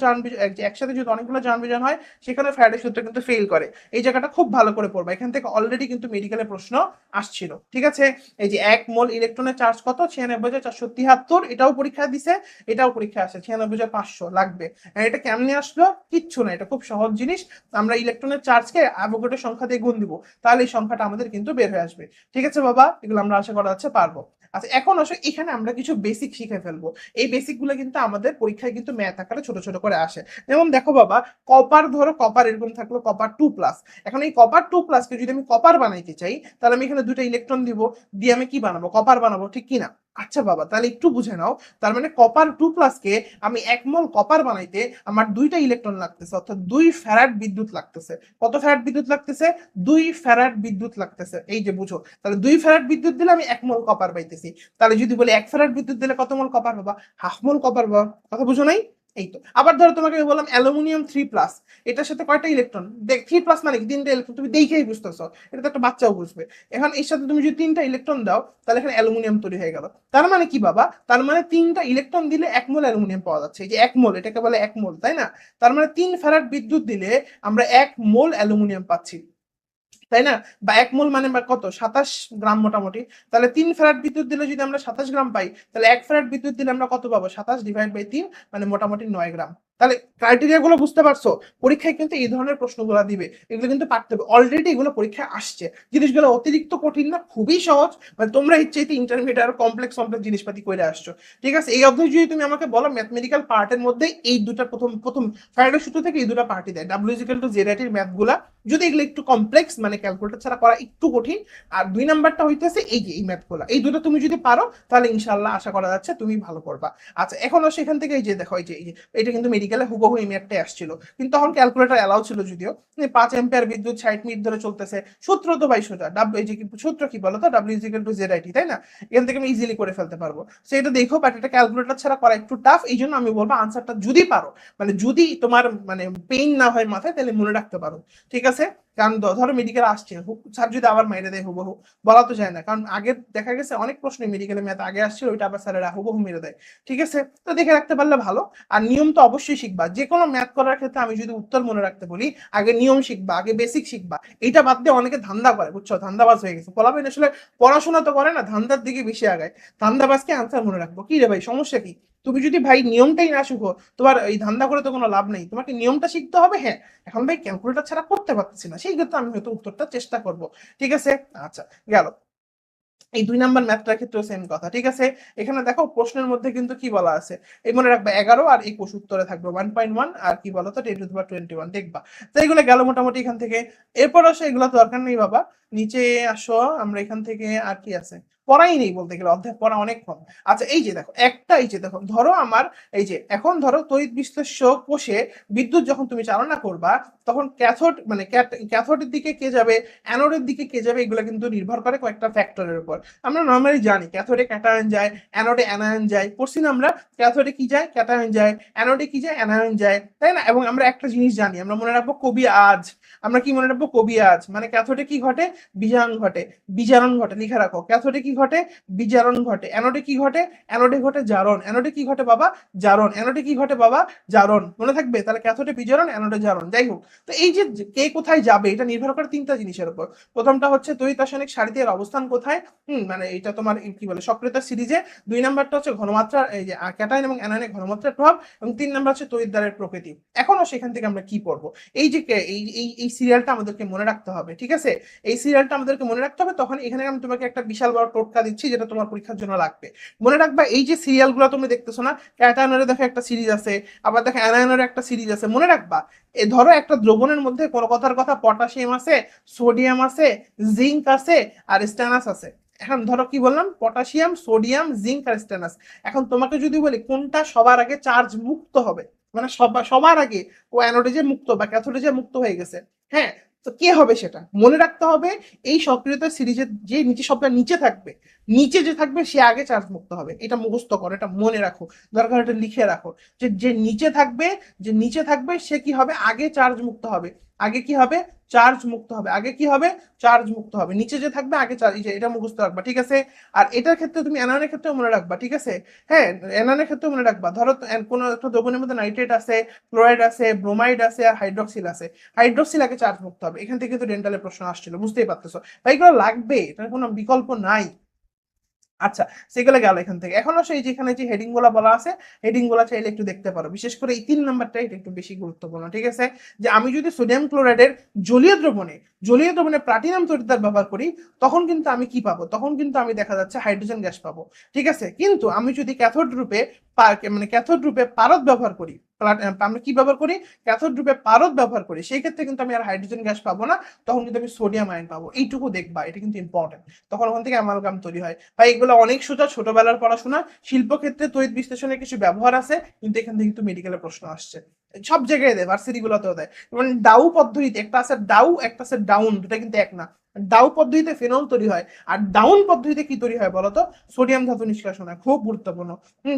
জারণ বিজারণ হয় সেখানে ফ্যারাডের সূত্র কিন্তু ফেল করে। এই জায়গাটা খুব ভালো করে পড়বা, এখান থেকে অলরেডি কিন্তু মেডিকেলে প্রশ্ন আসছিল, ঠিক আছে? এই যে 1 মোল ইলেকট্রনের চার্জ কত, 96,473, এটাও পরীক্ষা দিছে, এটাও পরীক্ষা আসে, 96,500 লাগবে। এটা কেমনে আসলো, কিচ্ছু না, এটা খুব সহজ জিনিস। আমরা ইলেকট্রনের চার্জকে অ্যাভোগাড্রোর সংখ্যা দিয়ে গুণ দিব, তাহলে এই সংখ্যাটা আমাদের কিন্তু বের হয়ে আসবে, ঠিক আছে বাবা? এগুলো আমরা আশা করা যাচ্ছে পারবো। আচ্ছা, এখন আসো এখানে আমরা কিছু বেসিক শিখে ফেলবো। এই বেসিক গুলো কিন্তু আমাদের পরীক্ষায় কিন্তু ম্যাথ আকারে ছোট ছোট করে আসে। যেমন দেখো বাবা, কপার, ধরো কপার এরকম থাকলো, কপার 2+। এখন এই কপার 2+কে যদি আমি কপার বানাইতে চাই, তাহলে আমি এখানে 2টা ইলেকট্রন দিব, দিয়ে আমি কি বানাবো, কপার বানাবো, ঠিক কিনা? আচ্ছা বাবা, তাহলে একটু বুঝে নাও, তার মানে কপার 2+কে আমি 1 মোল কপার বানাইতে আমার 2টা ইলেকট্রন লাগতেছে, অর্থাৎ 2 ফ্যারাড বিদ্যুৎ লাগতেছে। কত ফ্যারাড বিদ্যুৎ লাগতেছে, 2 ফ্যারাড বিদ্যুৎ লাগতেছে, এই যে বুঝো, তাহলে 2 ফ্যারাড বিদ্যুৎ দিলে আমি 1 মোল কপার পাইতেছি। তাহলে যদি বলি 1 ফ্যারাড বিদ্যুৎ দিলে কত মোল কপার পাবা, হাফ মোল কপার পাবা। কথা বুঝো নাই? এই তো। আবার ধরো তোমাকে আমি বললাম অ্যালুমিনিয়াম 3+, এটার সাথে কয়টা ইলেকট্রন, দেখ 3+ মানে কি 3টা ইলেকট্রন, তুমি দেখেই বুঝতেছো, এটা তো একটা বাচ্চাও বুঝবে। এখন এর সাথে তুমি যদি 3টা ইলেকট্রন দাও, তাহলে এখানে অ্যালুমিনিয়াম তৈরি হয়ে গেল। তার মানে কি বাবা, তার মানে 3টা ইলেকট্রন দিলে 1 মোল অ্যালুমিনিয়াম পাওয়া যাচ্ছে, এই যে 1 মোল, এটাকে বলে 1 মোল, তাই না? তার মানে 3 ফ্যারাড বিদ্যুৎ দিলে আমরা 1 মোল অ্যালুমিনিয়াম পাচ্ছি, তাই না? বা 1 মোল মানে বা কত, 27 গ্রাম মোটামুটি। তাহলে 3 ফ্যারাড বিদ্যুৎ দিলে যদি আমরা 27 গ্রাম পাই, তাহলে 1 ফ্যারাড বিদ্যুৎ দিলে আমরা কত পাবো, 27 ডিভাইড বাই 3, মানে মোটামুটি 9 গ্রাম। তাহলে ক্রাইটেরিয়া গুলো বুঝতে পারছো? পরীক্ষায় কিন্তু এই ধরনের প্রশ্নগুলো দিবে, এগুলো কিন্তু পারতে হবে, অলরেডি এগুলো পরীক্ষায় আসছে। জিনিসগুলো অতিরিক্ত কঠিন না, খুবই সহজ, মানে তোমরা ইচ্ছাইতে ইন্টারমিডিয়েট আর কমপ্লেক্স কমপ্লেক্স জিনিসপাতি করে আসছো। ঠিক আছে, এই অধ্যায় যদি তুমি আমাকে বলো ম্যাথমেটিক্যাল পার্টের মধ্যে এই দুটা প্রথম প্রথম ফ্যারাডের সূত্র থেকে এই দুটা পার্টি দেয়, ডাব্লিউ ইকুয়াল টু জেড এর ম্যাথ গুলা, যদি এগুলো একটু কমপ্লেক্স মানে ক্যালকুলেটর ছাড়া করা একটু কঠিন, আর 2 নাম্বারটা হইতেছে এই যে এই ম্যাথগুলো, এই দুটো তুমি যদি পারো তাহলে ইনশাল্লাহ আশা করা যাচ্ছে তুমি ভালো করবা। আচ্ছা এখন সেখান থেকে এই যে দেখো, এই যে এটা কিন্তু মেডিকেলে হুবহু এই ম্যাথটাই আসছিল, কিন্তু তখন ক্যালকুলেটর অ্যালাউ ছিল যদিও। 5 এম্পিয়ার বিদ্যুৎ 60 মিনিট ধরে চলতেছে, সূত্র তো ভাই সোজা, ডাব্লিউ এই যে সূত্র কি বলো তো, W equal to Z IT, তাই না? এখান থেকে আমি ইজিলি করে ফেলতে পারবো। সেটা দেখো, বাট এটা ক্যালকুলেটর ছাড়া করা একটু টাফ, এই জন্য আমি বলবো আনসারটা যদি পারো, মানে যদি তোমার মানে পেইন না হয় মাথায়, তাহলে মনে রাখতে পারো। ঠিক আছে, কারণ ধরো মেডিকেল আসছে, স্যার যদি আবার মাইরে দেয় হুবহু, বলা তো যায় না, কারণ আগে দেখা গেছে অনেক প্রশ্ন মেডিকেলে ম্যাথ আগে আসছিল, ওইটা আবার স্যারেরা হুবহু মেরে দেয়। ঠিক আছে, তো দেখে রাখতে পারলে ভালো। আর নিয়ম তো অবশ্যই শিখবা, যে কোনো ম্যাথ করার ক্ষেত্রে আমি যদি উত্তর মনে রাখতে বলি, আগে নিয়ম শিখবা, আগে বেসিক শিখবা। এটা বাদ দিয়ে অনেকে ধান্দা করে, বুঝছো, ধান্দাবাজ হয়ে গেছে পোলাপাইন, আসলে পড়াশোনা তো করে না, ধান্দার দিকে বেশি আগায়। ধান্দাবাজকে আনসার মনে রাখবো কি রে ভাই, সমস্যা কি? তুমি যদি ভাই নিয়মটাই না শিখো, তোমার এই ধান্দা করে তো কোনো লাভ নেই, তোমাকে নিয়মটা শিখতে হবে। হ্যাঁ, এখন ভাই ক্যালকুলেটর ছাড়া করতে পারতেছি না, সেই ক্ষেত্রে আমি হয়তো উত্তরটা চেষ্টা করব। ঠিক আছে, আচ্ছা গেল। এই 2 নাম্বার ম্যাথটার ক্ষেত্রেও সেম কথা। ঠিক আছে, এখানে দেখো প্রশ্নের মধ্যে কিন্তু কি বলা আছে, এই মনে রাখবে 11 আর 21 উত্তরে থাকবে 1.1 আর কি বলতো 10^21 দেখবা। তো এগুলো গেল মোটামুটি এখান থেকে। এরপর আসো, এগুলো দরকার নেই বাবা, নিচে আসো, আমরা এখান থেকে আর কি আছে, পড়াই নেই বলতে গেলে, অধ্যায় পড়া অনেক কম। আচ্ছা এই যে দেখো একটা, এই যে দেখো ধরো আমার, এই যে এখন ধরো তড়িৎ বিশ্লেষ্য কোষে বিদ্যুৎ যখন তুমি চালনা করবা, তখন ক্যাথোড মানে ক্যাথোডের দিকে কে যাবে, অ্যানোডের দিকে কে যাবে, এগুলো কিন্তু নির্ভর করে কয়েকটা ফ্যাক্টরের উপর। আমরা নর্মালি জানি ক্যাথোডে ক্যাটায়ন যায়, অ্যানোডে অ্যানায়ন যায়, পড়ছি না আমরা, ক্যাথোডে কি যায়, ক্যাটায়ন যায়, অ্যানোডে কি যায়, অ্যানায়ন যায়, তাই না? এবং আমরা একটা জিনিস জানি, আমরা মনে রাখবো কবি আজ, আমরা কি মনে রাখবো, কবি আজ মানে ক্যাথোডে কি ঘটে, বিজারণ ঘটে, বিজারণ ঘটে, লিখে রাখো, ক্যাথোডে কি ঘটে, বিজারণ ঘটে, অ্যানোডে কি ঘটে, অ্যানোডে ঘটে জারণ, অ্যানোডে কি ঘটে বাবা, জারণ, অ্যানোডে কি ঘটে বাবা, জারণ, মনে থাকবে? তাহলে ক্যাথোডে বিজারণ, অ্যানোডে জারণ, যাই হোক। তো এই যে কে কোথায় যাবে, এটা নির্ভর করে 3টা জিনিসের উপর। প্রথমটা হচ্ছে তড়িৎ রাসায়নিক সারিতে এর অবস্থান কোথায়, মানে এটা তোমার কি বলে সক্রিয়তার সিরিজে। 2 নাম্বারটা হচ্ছে ঘনমাত্রা, এই যে ক্যাটায়ন এবং অ্যানায়নের ঘনমাত্রার প্রভাব, এবং 3 নাম্বার হচ্ছে তড়িৎদ্বারের প্রকৃতি। এখনো সেখান থেকে আমরা কি পড়বো, এই যে এই এই এই সিরিয়ালটা আমাদেরকে মনে রাখতে হবে। ঠিক আছে, এই সিরিয়ালটা আমাদেরকে মনে রাখতে হবে। তখন এখানে আমি তোমাকে একটা বিশাল বড় টোটকা দিচ্ছি, যেটা তোমার পরীক্ষার জন্য লাগবে। মনে রাখবা, এই যে সিরিয়ালগুলো তুমি দেখতেছো না, ক্যাটায়নের দেখো একটা সিরিজ আছে, আবার দেখো অ্যানায়নের একটা সিরিজ আছে, মনে রাখবা। ধরো একটা দ্রবণের মধ্যে কোনো কথার কথা পটাশিয়াম আছে, সোডিয়াম আছে, জিঙ্ক আছে, আর স্ট্যানাস আছে। এখন ধরো কি বললাম, পটাশিয়াম, সোডিয়াম, জিঙ্ক আর স্ট্যানাস। এখন তোমাকে যদি বলি কোনটা সবার আগে চার্জ মুক্ত হবে, মানে সবার আগে ও অ্যানোডে যে মুক্ত বা ক্যাথোডে যে মুক্ত হয়ে গেছে, হ্যাঁ, তো কে হবে সেটা মনে রাখতে হবে। এই সক্রিয়তা সিরিজের যে নিচে সবটা নিচে থাকবে, নিচে যে থাকবে সে আগে চার্জ মুক্ত হবে, এটা মুখস্থ করো, এটা মনে রাখো, দরকার এটা লিখে রাখো, যে যে নিচে থাকবে, যে নিচে থাকবে সে কি হবে, আগে চার্জ মুক্ত হবে, আগে কি হবে, চার্জ মুক্ত হবে, আগে কি হবে, চার্জ মুক্ত হবে, নিচে যে থাকবে আগে চার্জ, এটা মুখস্থ রাখবা। ঠিক আছে, আর এটার ক্ষেত্রে তুমি অ্যানায়নের ক্ষেত্রেও মনে রাখবা। ঠিক আছে, হ্যাঁ, অ্যানায়নের ক্ষেত্রেও মনে রাখবা, ধরো কোনো একটা দ্রবণের মধ্যে নাইট্রেট আছে, ক্লোরাইড আছে, ব্রোমাইড আছে, আর হাইড্রক্সিল আছে, হাইড্রক্সিল আগে চার্জ মুক্ত হবে। এখান থেকে কিন্তু ডেন্টালের প্রশ্ন আসছিল, বুঝতেই পারতেছো ভাই, এগুলো লাগবে, এটার কোনো বিকল্প নাই। আচ্ছা, সেগুলো গেল এখান থেকে। এখন আসলে যেখানে যে হেডিং গুলা বলা আছে, হেডিং গুলা চাইলে একটু দেখতে পারো, বিশেষ করে এই 3 নাম্বারটা, এটা একটু বেশি গুরুত্বপূর্ণ। ঠিক আছে, যে আমি যদি সোডিয়াম ক্লোরাইডের জলীয় দ্রবণে জলীয় দ্রবণে প্লাটিনাম তড়িৎদ্বার ব্যবহার করি, তখন কিন্তু আমি কি পাবো, তখন কিন্তু আমি দেখা যাচ্ছে হাইড্রোজেন গ্যাস পাবো। ঠিক আছে, কিন্তু আমি যদি ক্যাথোড রূপে মানে ক্যাথোড রূপে পারদ ব্যবহার করি, আমরা কি ব্যবহার করি, ক্যাথোড রূপে পারদ ব্যবহার করি, সেই ক্ষেত্রে কিন্তু আমি আর হাইড্রোজেন গ্যাস পাবো না, তখন কিন্তু আমি সোডিয়াম আয়ন পাবো। এইটুকু দেখবা, এটা কিন্তু ইম্পর্টেন্ট। তখন ওখান থেকে অ্যামালগাম তৈরি হয়। ভাই এগুলো অনেক সোজা, ছোটবেলার পড়াশোনা। শিল্পক্ষেত্রে তড়িৎ বিশ্লেষণের কিছু ব্যবহার আছে, কিন্তু এখান থেকে কিন্তু মেডিকেলের প্রশ্ন আসছে, সব জায়গায় দেয়, ভার্সিটি গুলোতেও দেয়। মানে ডাউ পদ্ধতিতে, একটা আছে ডাউ, একটা আছে ডাউন, দুটা কিন্তু এক না। ডাউ পদ্ধতিতে ফেনল তৈরি হয়, আর ডাউন পদ্ধতিতে কি তৈরি হয় বলতো, সোডিয়াম ধাতু নিষ্কাশন হয়, খুব গুরুত্বপূর্ণ।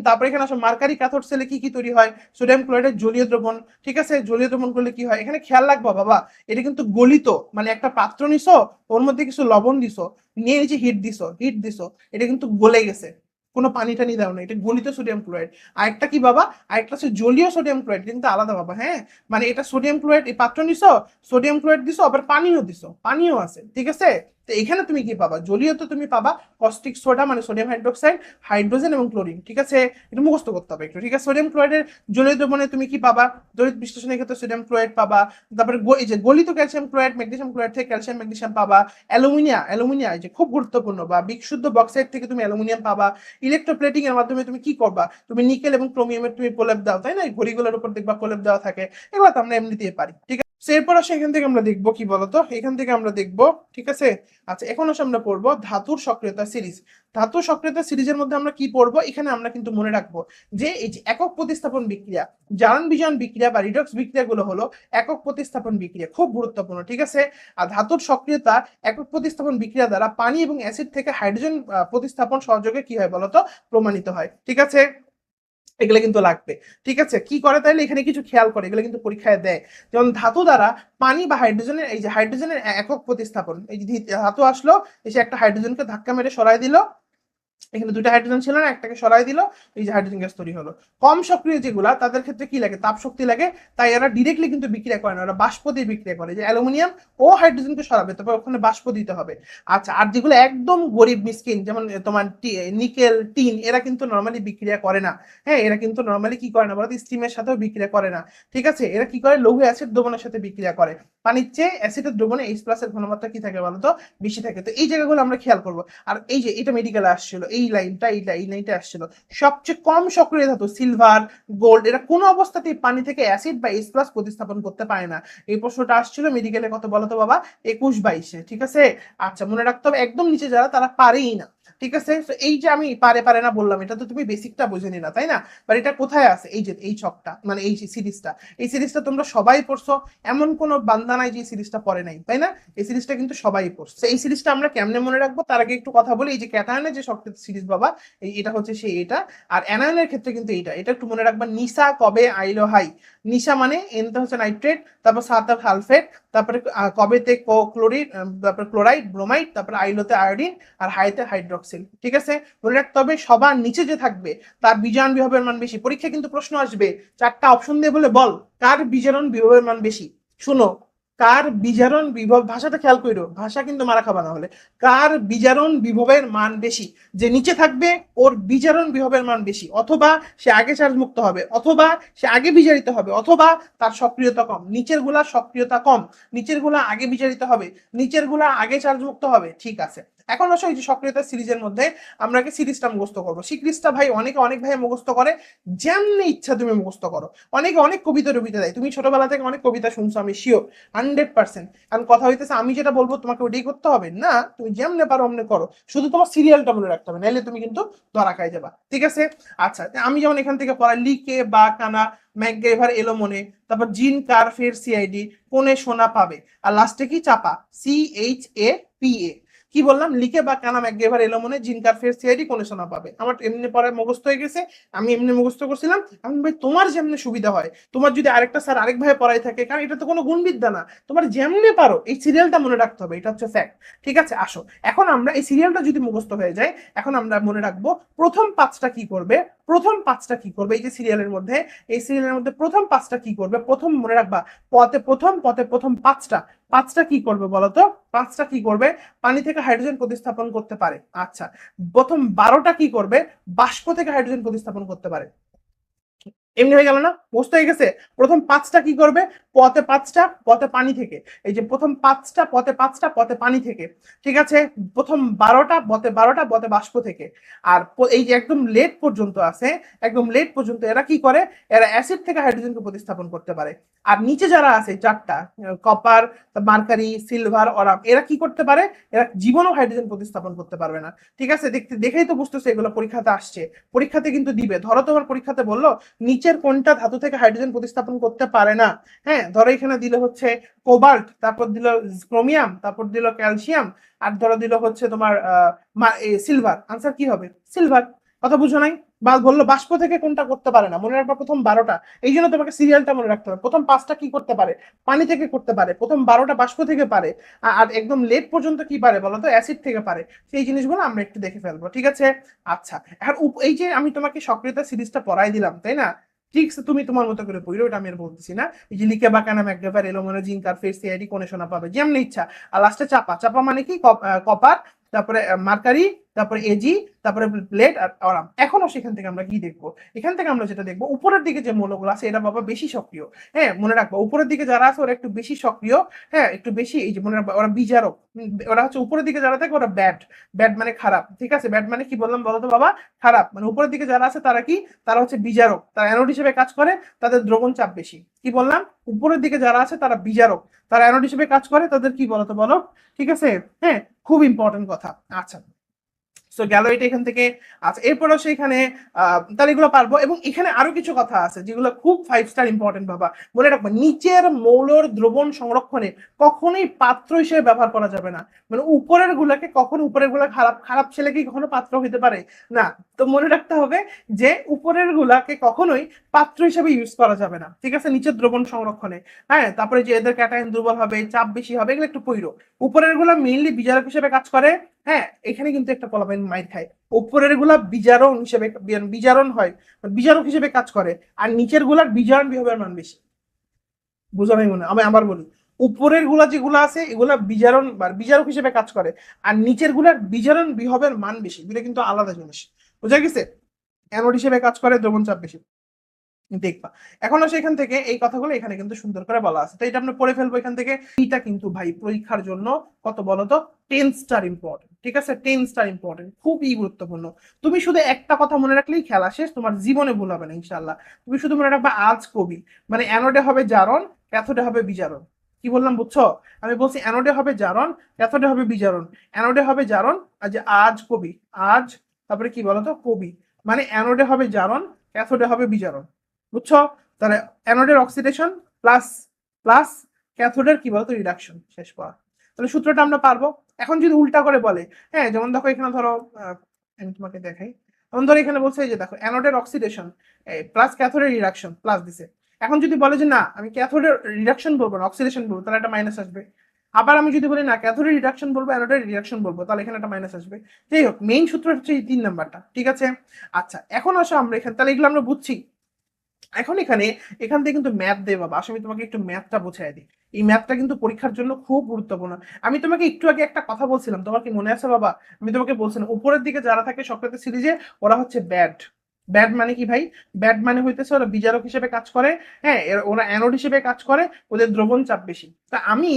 তারপরে এখানে আসলে মার্কারি ক্যাথোড সেলে কি কি তৈরি হয়, সোডিয়াম ক্লোরাইডের জলীয় দ্রবণ। ঠিক আছে, জলীয় দ্রবণ করলে কি হয়, এখানে খেয়াল রাখবা বাবা, এটা কিন্তু গলিত, মানে একটা পাত্র নিছো, ওর মধ্যে কিছু লবণ দিছো, নিয়ে নিচে হিট দিছো, এটা কিন্তু গলে গেছে, কোনো পানি টানি দাও না, এটা গলিত সোডিয়াম ক্লোরাইড। আরেকটা কি বাবা, আরেকটা হচ্ছে জলীয় সোডিয়াম ক্লোরাইড, কিন্তু আলাদা বাবা, হ্যাঁ, মানে এটা সোডিয়াম ক্লোরাইড, এই পাত্র নিছো, সোডিয়াম ক্লোরাইড দিছো, আবার পানিও দিছো, পানিও আছে। ঠিক আছে, তো এখানে তুমি কি পাবা, জলীয় তো তুমি পাবা কস্টিক সোডা মানে সোডিয়াম হাইড্রোক্সাইড, হাইড্রোজেন এবং ক্লোরিন। ঠিক আছে, এটা মুখস্থ করতে হবে একটু। ঠিক আছে, সোডিয়াম ক্লোরাইডের জলীয় দ্রবণে তুমি কি পাবা, তড়িৎ বিশ্লেষণের ক্ষেত্রে সোডিয়াম ক্লোরাইড পাবা। তারপরে এই যে গলিত ক্যালসিয়াম ক্লোরাইড, ম্যাগনেসিয়াম ক্লোরাইড থেকে ক্যালসিয়াম ম্যাগনেসিয়াম পাবা। অ্যালুমিনিয়া এই যে খুব গুরুত্বপূর্ণ, বা বিশুদ্ধ বক্সাইড থেকে তুমি অ্যালুমিনিয়াম পাবা। ইলেকট্রোপ্লেটিং এর মাধ্যমে তুমি কি করবা, তুমি নিকেল এবং ক্রোমিয়ামের তুমি প্রলেপ দাও, তাই না? এই ঘড়িগুলোর উপর দেখবা প্রলেপ দেওয়া থাকে, এগুলো তো আমরা এমনিতেই পারি। ঠিক আছে, এরপর আসে এখান থেকে আমরা দেখবো কি বলতো, এখান থেকে আমরা দেখবো, ঠিক আছে। আচ্ছা, এখন আসে আমরা পড়বো ধাতুর সক্রিয়তা সিরিজ। ধাতুর সক্রিয়তা সিরিজের মধ্যে আমরা কি পড়বো, এখানে আমরা কিন্তু মনে রাখবো যে এই যে একক প্রতিস্থাপন বিক্রিয়া, জারণ বিজারণ বিক্রিয়া বা রিডক্স বিক্রিয়াগুলো হলো একক প্রতিস্থাপন বিক্রিয়া, খুব গুরুত্বপূর্ণ। ঠিক আছে, আর ধাতুর সক্রিয়তা একক প্রতিস্থাপন বিক্রিয়া দ্বারা পানি এবং অ্যাসিড থেকে হাইড্রোজেন প্রতিস্থাপন সহযোগে কি হয় বলতো, প্রমাণিত হয়। ঠিক আছে, এগুলো কিন্তু লাগবে। ঠিক আছে, কি করে তাইলে এখানে কিছু খেয়াল করে, এগুলো কিন্তু পরীক্ষায় দেয়। যেমন ধাতু দ্বারা পানি বা হাইড্রোজেনের, এই যে হাইড্রোজেনের একক প্রতিস্থাপন, এই যে ধাতু আসলো, এসে একটা হাইড্রোজেনকে ধাক্কা মেরে সরাই দিল, এখানে দুটো হাইড্রোজেন ছিল না, একটাকে সরাই দিল, এই যে হাইড্রোজেন গ্যাস তৈরি হলো। কম সক্রিয় যেগুলা, তাদের ক্ষেত্রে কি লাগে, তাপ শক্তি লাগে, তাই এরা ডিরেক্টলি কিন্তু বিক্রিয়া করে না, ওরা বাষ্প দিয়ে বিক্রিয়া করে। যে অ্যালুমিনিয়াম ও হাইড্রোজেনকে সরাবে, তবে ওখানে বাষ্প দিতে হবে। আচ্ছা, আর যেগুলো একদম গরিব মিসকিন, যেমন তোমার নিকেল, টিন, এরা কিন্তু নর্মালি বিক্রিয়া করে না। হ্যাঁ, এরা কিন্তু নর্মালি কি করে না বলতো, স্টিমের সাথেও বিক্রিয়া করে না। ঠিক আছে, এরা কি করে, লৌহ অ্যাসিড দ্রবণের সাথে বিক্রিয়া করে। পানির চেয়ে অ্যাসিডের দ্রবণে H+ এর ঘনমাত্রা কি থাকে বলতো, বেশি থাকে। তো এই জায়গাগুলো আমরা খেয়াল করবো। আর এই যে এটা মেডিকেলে আসছিল, এই লাইনটা, এই লাইনটা আসছিল, সবচেয়ে কম সক্রিয় ধাতু সিলভার, গোল্ড, এরা কোনো অবস্থাতেই পানি থেকে অ্যাসিড বা H+ প্রতিস্থাপন করতে পারে না। এই প্রশ্নটা আসছিল মেডিকেলে, কত বলতো বাবা, 21-22-এ। ঠিক আছে, আচ্ছা মনে রাখতে হবে, একদম নিচে যারা, তারা পারেই না। ঠিক আছে, তো এই যে আমি পারে না বললাম, এটা তো তুমি বেসিকটা বুঝে নিলা, তাই না? বাট এটা কোথায় আছে, এই যে এই ছকটা, মানে এই সিরিজটা, এই সিরিজটা তোমরা সবাই পড়ছো, এমন কোনো বান্দা নাই যে সিরিজটা পড়ে নাই, তাই না? এই সিরিজটা কিন্তু সবাই পড়ছে। এই সিরিজটা আমরা কেমনে মনে রাখবো, তার আগে একটু কথা বলি। এই যে ক্যাটায়নের যে সক্রিয় সিরিজ বাবা, এটা হচ্ছে সেই এটা। আর অ্যানায়নের ক্ষেত্রে কিন্তু এটা একটু মনে রাখবা, নিশা কবে আইলো হাই। নিশা মানে এনতে হচ্ছে নাইট্রেট, তারপর সাথে সালফেট, তারপরে কবেতে ক্লোরিন, তারপর ক্লোরাইড, ব্রোমাইড, তারপরে আইলোতে আয়োডিন, আর হাইতে হাইড্রোক্সিল। ঠিক আছে, মনে রাখতে হবে সবার নিচে যে থাকবে তার বিজারণ বিভবের মান বেশি। পরীক্ষা কিন্তু প্রশ্ন আসবে, 4টা অপশন দিয়ে বলে বল কার বিজারণ বিভবের মান বেশি। শুনো, কার বিজারণ বিভব, ভাষাটা খেয়াল করো, ভাষা কিন্তু মারা খাবা না হলে। কার বিজারণ বিভবের মান বেশি, যে নিচে থাকবে ওর বিজারণ বিভবের মান বেশি, অথবা সে আগে চার্জ মুক্ত হবে, অথবা সে আগে বিজারিত হবে, অথবা তার সক্রিয়তা কম। নিচের গুলা সক্রিয়তা কম, নিচের গুলা আগে বিজারিত হবে, নিচের গুলা আগে চার্জ মুক্ত হবে। ঠিক আছে, এখন আসো এই যে সক্রিয়তা সিরিজের মধ্যে আমরা কি সিরিজটা মুখস্থ করবো। সিরিজটা ভাই অনেক ভাই মুখস্থ করে, যেমনি ইচ্ছা তুমি মুখস্থ করো। অনেকে অনেক কবিতা টবিতা দেয়, তুমি ছোটবেলা থেকে অনেক কবিতা শুনছো, আমি শিওর 100%। কারণ কথা হইতেছে আমি যেটা বলবো তোমাকে ওইটাই করতে হবে না, তুমি যেমনে পারো অমনে করো, শুধু তোমার সিরিয়ালটা মনে রাখতে হবে, নাহলে তুমি কিন্তু ধরা খাই যাবা। ঠিক আছে, আচ্ছা আমি যেমন এখান থেকে পড়াই, লিকে বা কানা, ম্যাকগ্রেভার এলো মনে, তারপর জিন কারফের সিআইডি, কোনে সোনা পাবে, আর লাস্টে কি চাপা, CHAPA। কি বললাম, লিখে বা কানা, ম্যাকগ্রেভার এলো মনে, জিন কারফের সিআইডি, কোনে সোনা পাবে। আমার এমনি পড়ায় মুখস্থ হয়ে গেছে, আমি এমনি মুখস্থ করছিলাম। এখন ভাই তোমার যেমনি সুবিধা হয়, তোমার যদি আরেকটা স্যার আরেক ভাবে পড়াই থাকে, কারণ এটা তো কোনো গুণবিদ্যা না, তোমার যেমনি পারো এই সিরিয়ালটা মনে রাখতে হবে, এটা হচ্ছে ফ্যাক্ট। ঠিক আছে, আসো এখন আমরা এই সিরিয়ালটা যদি মুখস্থ হয়ে যায়, এখন আমরা মনে রাখবো প্রথম 5টা কি করবে, প্রথম 5টা কি করবে, এই যে সিরিয়ালের মধ্যে, এই সিরিয়ালের মধ্যে প্রথম 5টা কি করবে, প্রথম মনে রাখবা, পথে প্রথম 5টা কি করবে বলতো, 5টা কি করবে, পানি থেকে হাইড্রোজেন প্রতিস্থাপন করতে পারে। আচ্ছা, প্রথম 12টা কি করবে, বাষ্প থেকে হাইড্রোজেন প্রতিস্থাপন করতে পারে। এমনি হয়ে গেল না, বুঝতে হয়ে গেছে। প্রথম 5টা কি করবে, পথে 5টা, পথে পানি থেকে। এই যে প্রথম 5টা পথে, 5টা পথে পানি থেকে। ঠিক আছে, প্রথম 12টা পথে, 12টা পথে বাষ্প থেকে। আর এই যে একদম লেট পর্যন্ত আছে, একদম লেট পর্যন্ত এরা কি করে, এরা অ্যাসিড থেকে হাইড্রোজেনকে প্রতিস্থাপন করতে পারে। আর নিচে যারা আছে 4টা, কপার, মার্কারি, সিলভার, অরাম, এরা কি করতে পারে, এরা জীবনও হাইড্রোজেন প্রতিস্থাপন করতে পারবে না। ঠিক আছে, দেখেই তো বুঝতেছে এগুলো পরীক্ষাতে আসছে, পরীক্ষাতে কিন্তু দিবে। ধরো তোমার পরীক্ষাতে বললো নিচের কোনটা ধাতু থেকে হাইড্রোজেন প্রতিস্থাপন করতে পারে না। হ্যাঁ, ধরো এখানে দিল হচ্ছে কোবাল্ট, তারপর দিল ক্রোমিয়াম, তারপর দিল ক্যালসিয়াম, আর ধরো দিল হচ্ছে তোমার সিলভার। আনসার কি হবে, সিলভার। কথা বুঝো নাই? বা বললো বাষ্প থেকে কোনটা করতে পারে না, মনে রাখবা প্রথম 12টা। এই জন্য তোমাকে সিরিয়ালটা মনে রাখতে হবে, প্রথম 5টা কি করতে পারে, পানি থেকে করতে পারে, প্রথম 12টা বাষ্প থেকে পারে, আর একদম লেট পর্যন্ত কি পারে বলতো, অ্যাসিড থেকে পারে। সেই জিনিসগুলো আমরা একটু দেখে ফেলবো। ঠিক আছে, আচ্ছা এখন এই যে আমি তোমাকে সক্রিয়তা সিরিজটা পড়াই দিলাম, তাই না? ঠিক আছে, তুমি তোমার মতো করে পড়ো, ওটা আমি আর বলতেছি না। এই যে লিখে বাঁকানা ম্যাকডেভার এলোমেলো জিঙ্ক আর ফের সিআইডি কোনে শোনা পাবে যেমনি ইচ্ছা। আর লাস্টে চাপা, চাপা মানে কি কপার, তারপরে মার্কারি, তারপরে এজি, তারপরে প্লেট আর অরাম। এখনো সেখান থেকে আমরা কি দেখবো? এখান থেকে আমরা যেটা দেখবো, উপরের দিকে যে মৌলগুলো আছে এরা বাবা বেশি সক্রিয়। হ্যাঁ মনে রাখবো, উপরের দিকে যারা আছে ওরা একটু বেশি সক্রিয়। হ্যাঁ একটু বেশি, এই যে মনে রাখবো ওরা বিজারক। ওরা হচ্ছে উপরের দিকে যারা থাকে ওরা ব্যাড। ব্যাড মানে খারাপ, ঠিক আছে? ব্যাড মানে কি বললাম বলো তো বাবা? খারাপ। মানে উপরের দিকে যারা আছে তারা কি? তারা হচ্ছে বিজারক, তারা অ্যানোড হিসেবে কাজ করে, তাদের দ্রবণ চাপ বেশি। কি বললাম? উপরের দিকে যারা আছে তারা বিজারক, তারা অ্যানোড হিসেবে কাজ করে, তাদের কি বলো তো বলো? ঠিক আছে? হ্যাঁ, খুব ইম্পর্টেন্ট কথা। আচ্ছা, সো গেল এটা এখান থেকে। আচ্ছা, এরপরেও সেখানে তাহলে এগুলো পারবো। এবং এখানে আরো কিছু কথা আছে যেগুলো খুব 5 স্টার ইম্পর্টেন্ট বাবা, মনে রাখবো। নিচের মৌলর দ্রবণ সংরক্ষণে কখনোই পাত্র হিসেবে ব্যবহার করা যাবে না। মানে উপরের গুলাকে কখনো, উপরের গুলা খারাপ, খারাপ ছেলে কি কখনো পাত্র হইতে পারে না? তো মনে রাখতে হবে যে উপরের গুলাকে কখনোই পাত্র হিসেবে ইউজ করা যাবে না, ঠিক আছে? নিচের দ্রবণ সংরক্ষণে। হ্যাঁ, তারপরে যে এদের ক্যাটায়ন দুর্বল হবে, চাপ বেশি হবে, এগুলো একটু পইরো। উপরের গুলা মেইনলি বিজারক হিসেবে কাজ করে। হ্যাঁ, এখানে কিন্তু একটা পোলাপাইন মাইর খায়। উপরের গুলা বিজারণ হিসেবে, বিজারণ হয়, বিজারক হিসেবে কাজ করে। আর নিচের গুলার বিজারণ বিভবের মান বেশি। বুঝা নাই মনে? আমি আবার বলি, উপরের গুলা যেগুলো আছে এগুলা বিজারণ বা বিজারক হিসেবে কাজ করে, আর নিচের গুলার বিজারণ বিভবের মান বেশি। দুটো কিন্তু আলাদা জিনিস। বুঝা গেছে? অ্যানোড হিসেবে কাজ করে, দ্রবণ চাপ বেশি। দেখবা এখনো সেখান থেকে এই কথাগুলো এখানে কিন্তু সুন্দর করে বলা আছে, তো এটা আমরা পড়ে ফেলবো এখান থেকে। এটা কিন্তু ভাই পরীক্ষার জন্য কত বলতো? 10 স্টার ইম্পর্টেন্ট, ঠিক আছে? 10 স্টার ইম্পর্টেন্ট, খুবই গুরুত্বপূর্ণ। তুমি শুধু একটা কথা মনে রাখলেই খেলা শেষ, তোমার জীবনে ভুল হবে না ইনশাল্লাহ। তুমি শুধু মনে রাখবা আজ কবি, মানে অ্যানোডে হবে জারণ, ক্যাথোডে হবে বিজারণ। কি বললাম বুঝছো? আমি বলছি অ্যানোডে হবে জারণ, ক্যাথোডে হবে বিজারণ। অ্যানোডে হবে জারণ, আর যে আজ কবি, আজ, তারপরে কি বলতো? কবি। মানে অ্যানোডে হবে জারণ, ক্যাথোডে হবে বিজারণ। বুঝছো? তাহলে অ্যানোডের অক্সিডেশন প্লাস, প্লাস ক্যাথোডের কি বলতো? রিডাকশন। শেষ পড়া। তাহলে সূত্রটা আমরা পারবো। এখন যদি উল্টা করে বলে, হ্যাঁ যেমন দেখো এখানে ধরো, আমি তোমাকে দেখাই। যেমন ধরো এখানে বলছে এই যে দেখো অ্যানোডের অক্সিডেশন প্লাস ক্যাথোডের রিডাকশন প্লাস দিছে। এখন যদি বলে যে না আমি ক্যাথোডের রিডাকশন বলবো না অক্সিডেশন বলবো, তাহলে একটা মাইনাস আসবে। আবার আমি যদি বলি না ক্যাথোডের রিডাকশন বলবো, অ্যানোডের রিডাকশন বলবো, তাহলে এখানে একটা মাইনাস আসবে। যাই হোক, মেইন সূত্র হচ্ছে এই 3 নাম্বারটা, ঠিক আছে? আচ্ছা, এখন আসো আমরা এখানে, তাহলে এগুলো আমরা বুঝছি। এখন এখানে, এখান থেকে কিন্তু ম্যাথ দেয় বাবা। আসলে আমি তোমাকে একটু ম্যাথটা বুঝাই দিই। এই ম্যাথটা কিন্তু পরীক্ষার জন্য খুব গুরুত্বপূর্ণ। আমি তোমাকে একটু আগে একটা কথা বলছিলাম, তোমার কি মনে আছে বাবা? আমি তোমাকে বলছিলাম উপরের দিকে যারা থাকে সক্রেটিস সিরিজে ওরা হচ্ছে ব্যাড। ব্যাড মানে কি ভাই? ব্যাড মানে হইতেছে ওরা বিজারক হিসেবে কাজ করে। হ্যাঁ, ওরা অ্যানোড হিসেবে কাজ করে, ওদের দ্রবণ চাপ বেশি। তা আমি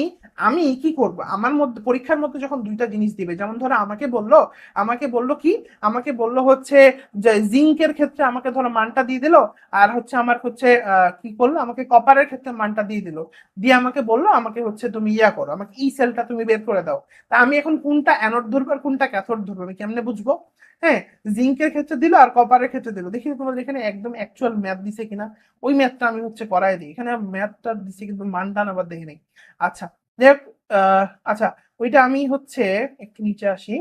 আমি কি করব? আমার মধ্যে পরীক্ষার মধ্যে যখন দুইটা জিনিস দিবে, যেমন ধরো আমাকে বললো কি, আমাকে বললো হচ্ছে যে জিঙ্কের ক্ষেত্রে আমাকে ধরো মানটা দিয়ে দিল, আর হচ্ছে আমার হচ্ছে কি করলো, আমাকে কপারের ক্ষেত্রে মানটা দিয়ে দিল, দিয়ে আমাকে বললো আমাকে হচ্ছে তুমি ইয়া করো, আমাকে ই সেলটা তুমি বের করে দাও। তা আমি এখন কোনটা অ্যানোড ধরবো আর কোনটা ক্যাথোড ধরবো আমি কেমনে বুঝবো? হ্যাঁ, জিঙ্কের ক্ষেত্রে দিল আর কপারের ক্ষেত্রে দিল, দেখি তোমাদের এখানে একদম অ্যাকচুয়াল ম্যাথ দিছে কিনা। ওই ম্যাথটা আমি হচ্ছে করাই দিই। এখানে ম্যাথটা দিছে কিন্তু মানটা আবার দেখি নাই। আচ্ছা, দেখ, আচ্ছা, ওইটা আমি হচ্ছে একটু নিচে আসি।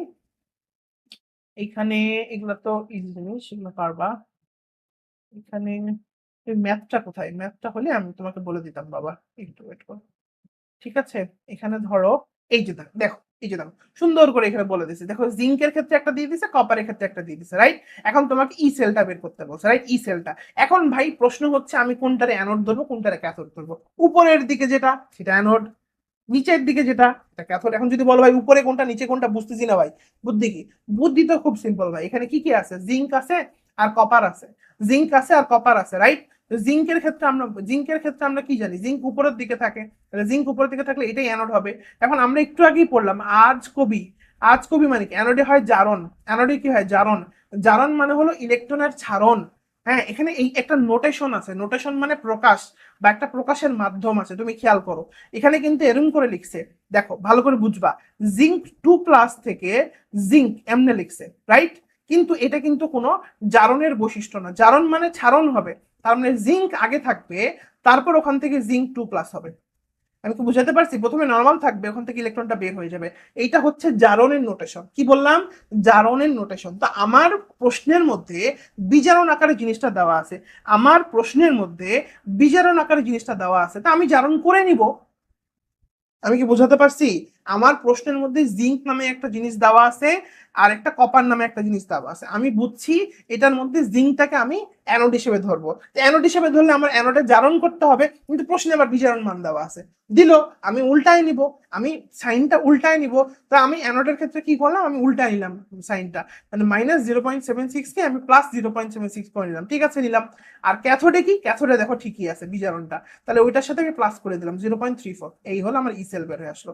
এইখানে এগুলা তো ইজি জিনিস, এগুলো পারবা। এখানে ম্যাথটা কোথায়? ম্যাথটা হলে আমি তোমাকে বলে দিতাম বাবা। একটু ওয়েট করো, ঠিক আছে? এখানে ধরো, এই যে দেখো, দেখো এই যে দেখো, সুন্দর করে এখানে বলে দিছে। দেখো জিঙ্কের ক্ষেত্রে একটা দিয়ে দিছে, কপারের ক্ষেত্রে একটা দিয়ে দিছে, রাইট? এখন তোমাকে ই সেলটা বের করতে বলছে, রাইট? ই সেলটা। এখন ভাই প্রশ্ন হচ্ছে আমি কোনটারে অ্যানোড ধরবো, কোনটারে ক্যাথোড ধরবো? উপরের দিকে যেটা সেটা অ্যানোড, নিচের দিকে যেটা এটা ক্যাথোড। এখন যদি বলো ভাই উপরে কোনটা নিচে কোনটা, বুঝতেছি না ভাই। বুদ্ধি কি? বুদ্ধি তো খুব সিম্পল ভাই। এখানে কি কি আছে? জিঙ্ক আছে আর কপার আছে, জিঙ্ক আছে আর কপার আছে, রাইট? জিঙ্কের ক্ষেত্রে আমরা কি জানি? জিঙ্ক উপরের দিকে থাকে, তাহলে জিঙ্ক উপরের দিকে থাকলে এটাই অ্যানোড হবে। এখন আমরা একটু আগেই পড়লাম আজ কবি। আজ কবি মানে কি? অ্যানোডে হয় জারণ। অ্যানোডে কি হয়? জারণ। জারণ মানে হলো ইলেকট্রনের ছাড়ন। হ্যাঁ, এখানে এই একটা নোটেশন আছে, নোটেশন মানে প্রকাশ বা একটা প্রকাশের মাধ্যম আছে, তুমি খেয়াল করো। এখানে কিন্তু এরকম করে লিখছে, দেখো ভালো করে বুঝবা। জিঙ্ক 2+ থেকে জিঙ্ক এমনে লিখছে, রাইট? কিন্তু এটা কিন্তু কোনো জারণের বৈশিষ্ট্য না। জারণ মানে ছাড়ন হবে, তার মানে জিঙ্ক আগে থাকবে, তারপর ওখান থেকে জিঙ্ক 2+ হবে। আমি কি বুঝাতে পারছি? প্রথমে নর্মাল থাকবে, ওখান থেকে ইলেকট্রনটা বের হয়ে যাবে। এইটা হচ্ছে জারণের নোটেশন। কি বললাম? জারণের নোটেশন। তো আমার প্রশ্নের মধ্যে বিজারণ আকারে জিনিসটা দেওয়া আছে, আমার প্রশ্নের মধ্যে বিজারণ আকারে জিনিসটা দেওয়া আছে, তা আমি জারণ করে নিব। আমি কি বোঝাতে পারছি? আমার প্রশ্নের মধ্যে জিঙ্ক নামে একটা জিনিস দেওয়া আছে আর একটা কপার নামে একটা জিনিস দেওয়া আছে, আমি বুঝছি এটার মধ্যে জিঙ্কটাকে আমি অ্যানোড হিসেবে ধরবো, অ্যানোড হিসেবে ধরলে আমার অ্যানোডের জারণ করতে হবে, কিন্তু প্রশ্নে আবার বিজারণ মান দেওয়া আছে, দিল আমি উল্টায় নিব, আমি সাইনটা উল্টায় নিব। তো আমি অ্যানোডের ক্ষেত্রে কি করলাম, আমি উল্টায় নিলাম সাইনটা, মানে -0.76 কে আমি +0.76 করে নিলাম, ঠিক আছে নিলাম। আর ক্যাথোডে কি, ক্যাথোডে দেখো ঠিকই আছে বিজারণটা, তাহলে ওইটার সাথে আমি প্লাস করে দিলাম 0.34, এই হলো আমার ই সেল বের হয়ে আসলো।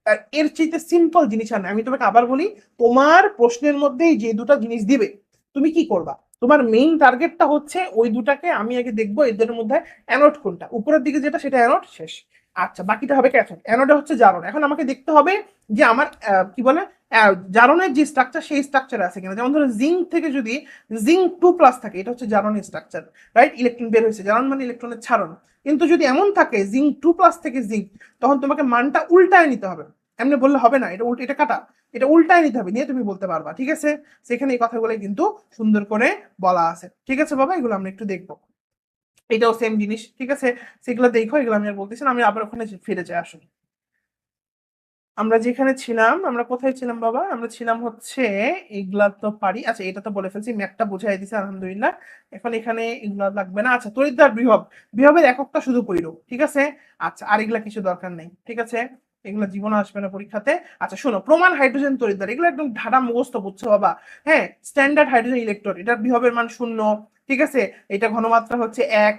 আর এর চাইতে সিম্পল জিনিস আর না। আমি তোমাকে আবার বলি, তোমার প্রশ্নের মধ্যেই যে দুটো জিনিস দিবে তুমি কি করবা, তোমার মেইন টার্গেটটা হচ্ছে ওই দুটাকে আমি আগে দেখবো এদের মধ্যে অ্যানোড কোনটা, উপরের দিকে যেটা সেটা অ্যানোড, শেষ। আচ্ছা বাকিটা হবে ক্যাথোড, অ্যানোডে হচ্ছে জারণ। এখন আমাকে দেখতে হবে যে আমার কি বলে জারণের যে স্ট্রাকচার সেই স্ট্রাকচার আছে কিনা। যেমন ধরো জিঙ্ক থেকে যদি জিঙ্ক 2+ থাকে, এটা হচ্ছে জারণের স্ট্রাকচার, রাইট, ইলেকট্রন বের হয়েছে, জারণ মানে ইলেকট্রনের ছাড়ন। কিন্তু যদি এমন থাকে জিঙ্ক 2+ থেকে জিঙ্ক, তখন তোমাকে মানটা উল্টায় নিতে হবে, এমনি বললে হবে না, এটা এটা কাটা, এটা উল্টায় নিতে হবে, নিয়ে তুমি বলতে পারবা, ঠিক আছে। সেখানে এই কথাগুলো কিন্তু সুন্দর করে বলা আছে, ঠিক আছে বাবা, এগুলো আমরা একটু দেখবো। এটাও সেম জিনিস, ঠিক আছে, সেগুলো দেখো, এগুলো আমি আর বলতেছি না, আমি আবার ওখানে ফিরে যাই আসলে। আমরা যেখানে ছিলাম, আমরা কোথায় ছিলাম বাবা, আমরা ছিলাম হচ্ছে, এগুলা তো পারি, আচ্ছা এটা তো বলে ফেলছি, ম্যাথটা বুঝাই দিছে আলহামদুলিল্লাহ। এখন এখানে এগুলা লাগবে না। আচ্ছা তড়িৎদ্বার বিভব, বিভবের এককটা শুধু পড়ো, ঠিক আছে। আচ্ছা আর এগুলা কিছু দরকার নেই, ঠিক আছে, এগুলো জীবনে আসবে না পরীক্ষাতে। আচ্ছা শোনো, প্রমাণ হাইড্রোজেন তড়িৎদ্বার, এগুলো একদম ঢাডা মুখস্থ, বুঝছো বাবা। হ্যাঁ, স্ট্যান্ডার্ড হাইড্রোজেন ইলেকট্রন, এটার বিভবের মান 0, ঠিক আছে। এটা ঘনমাত্রা হচ্ছে 1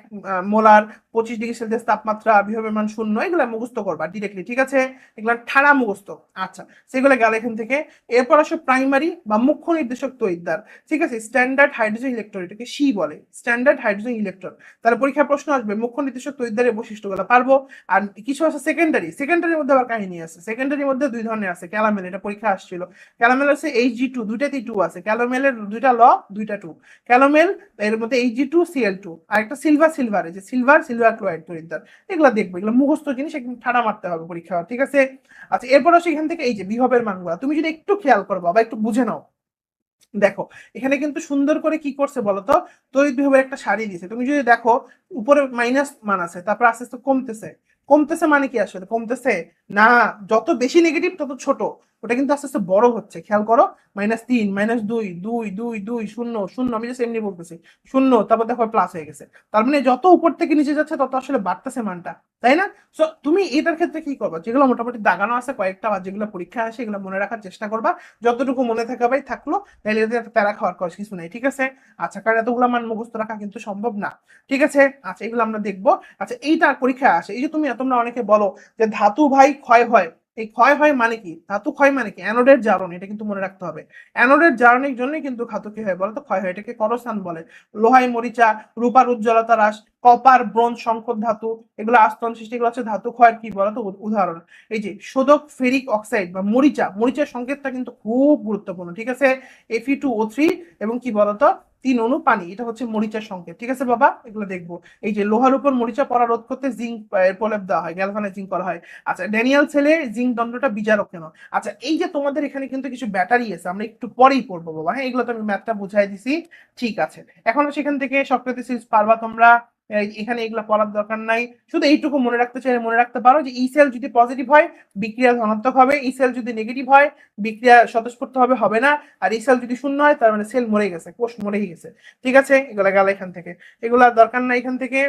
মোলার, 25°C তাপমাত্রা, বিভবের মান 0, এগুলো মুখস্থ করবা ডিরেক্টলি, ঠিক আছে, এগুলো ঠাড়া মুখস্থ। আচ্ছা সেগুলো গেল এখান থেকে। এরপর আসো প্রাইমারি বা মুখ্য নির্দেশক তড়িৎদ্বার, ঠিক আছে, স্ট্যান্ডার্ড হাইড্রোজেন ইলেকট্রন, এটাকে সি বলে, স্ট্যান্ডার্ড হাইড্রোজেন ইলেকট্রন। তাহলে পরীক্ষায় প্রশ্ন আসবে মুখ্য নির্দেশক তড়িৎদ্বারের বৈশিষ্ট্যগুলো পারবো। আর কিছু আছে সেকেন্ডারি, সেকেন্ডারির মধ্যে আবার কাহিনী আছে, সেকেন্ডারির মধ্যে দুই ধরনের আছে, ক্যালামেল, এটা পরীক্ষা আসছিল। ক্যালামেল আছে Hg2, দুইটাতেই 2 আছে, ক্যালামেলের দুইটা ল, দুইটা 2, ক্যালামেল, এর মধ্যে Hg2Cl2, আর একটা সিলভার, সিলভার, এই যে সিলভার, সিলভার ক্লোরাইড তড়িৎদ্বার, এগুলো দেখবো, এগুলো মুখস্থ জিনিস, একদম ঠাড়া মারতে হবে পরীক্ষা, ঠিক আছে। আচ্ছা এরপর আসে এখান থেকে এই যে বিভবের মানগুলো, তুমি যদি একটু খেয়াল করবা বা একটু বুঝে নাও, দেখো এখানে কিন্তু সুন্দর করে কি করছে বলতো, তড়িৎ বিভবের একটা সারি দিয়েছে, তুমি যদি দেখো উপরে মাইনাস মান আছে, তারপর আস্তে আস্তে কমতেছে, কমতেছে মানে কি আসলে কমতেছে না, যত বেশি নেগেটিভ তত ছোট, ওটা কিন্তু আস্তে আস্তে বড় হচ্ছে, খেয়াল করো, -3, -2, 2, 2, 2, 0, 0, আমি জাস্ট এমনি বলতেছি 0, তারপর দেখো প্লাস হয়ে গেছে, তার মানে যত উপর থেকে নিচে যাচ্ছে তত আসলে বাড়তেছে মানটা, তাই না। সো তুমি এটার ক্ষেত্রে কি করবা, যেগুলো মোটামুটি দাগানো আছে কয়েকটা, আর যেগুলো পরীক্ষা আসে এগুলো মনে রাখার চেষ্টা করবা, যতটুকু মনে থাকা ভাই থাকলো, তাহলে এদের একটা প্যারা খাওয়ার কিছু নাই, ঠিক আছে। আচ্ছা কারণ এতগুলো মান মুখস্থ রাখা কিন্তু সম্ভব না, ঠিক আছে। আচ্ছা এগুলো আমরা দেখবো। আচ্ছা এইটা পরীক্ষা আসে, এই যে তোমরা অনেকে বলো যে ধাতু ভাই ক্ষয় হয়, এই ক্ষয় হয় মানে কি, ধাতু ক্ষয় মানে কি, অ্যানোডের জারণ, এটা কিন্তু মনে রাখতে হবে, অ্যানোডের জারণের জন্যই কিন্তু ধাতু কি হয় বলতো, ক্ষয় হয়, এটাকে করসান বলে। লোহায় মরিচা, রূপার উজ্জ্বলতা হ্রাস, কপার ব্রোঞ্জ সংকর ধাতু, এগুলো আস্তরণ সৃষ্টি, এগুলো হচ্ছে ধাতু ক্ষয়ের কি বলতো উদাহরণ। এই যে শোধক ফেরিক অক্সাইড বা মরিচা, মরিচার সংকেতটা কিন্তু খুব গুরুত্বপূর্ণ, ঠিক আছে, Fe2O3 এবং কি বলতো 3 অণু পানি, এটা হচ্ছে মরিচার সংকেত, ঠিক আছে বাবা, এগুলো দেখবো। এই যে লোহার উপর মরিচা পড়া রোধ করতে জিঙ্ক প্রলেপ দেওয়া হয়, গ্যালভানাইজিং করা হয়। আচ্ছা ড্যানিয়েল ছেলে জিঙ্ক দণ্ডটা বিজারক কেন। আচ্ছা এই যে তোমাদের এখানে কিন্তু কিছু ব্যাটারি আছে, আমরা একটু পরেই পড়বো বাবা, হ্যাঁ এগুলো তো আমি ম্যাথটা বুঝাই দিছি, ঠিক আছে। এখন সেখান থেকে সক্রেটিস পারবা তোমরা, এখানে এগুলো পড়ার দরকার নাই, শুধু এইটুকু মনে রাখতে চাইলে মনে রাখতে পারো যে ই সেল যদি পজিটিভ হয় বিক্রিয়া ধনাত্মক হবে, ই সেল যদি নেগেটিভ হয় বিক্রিয়া স্বতঃস্ফূর্ত হবে না, আর ই সেল যদি শূন্য হয় তার মানে সেল মরে গেছে, কোষ মরেই গেছে, ঠিক আছে। এগুলা গেল এখান থেকে, এগুলা দরকার নাই, এখান থেকে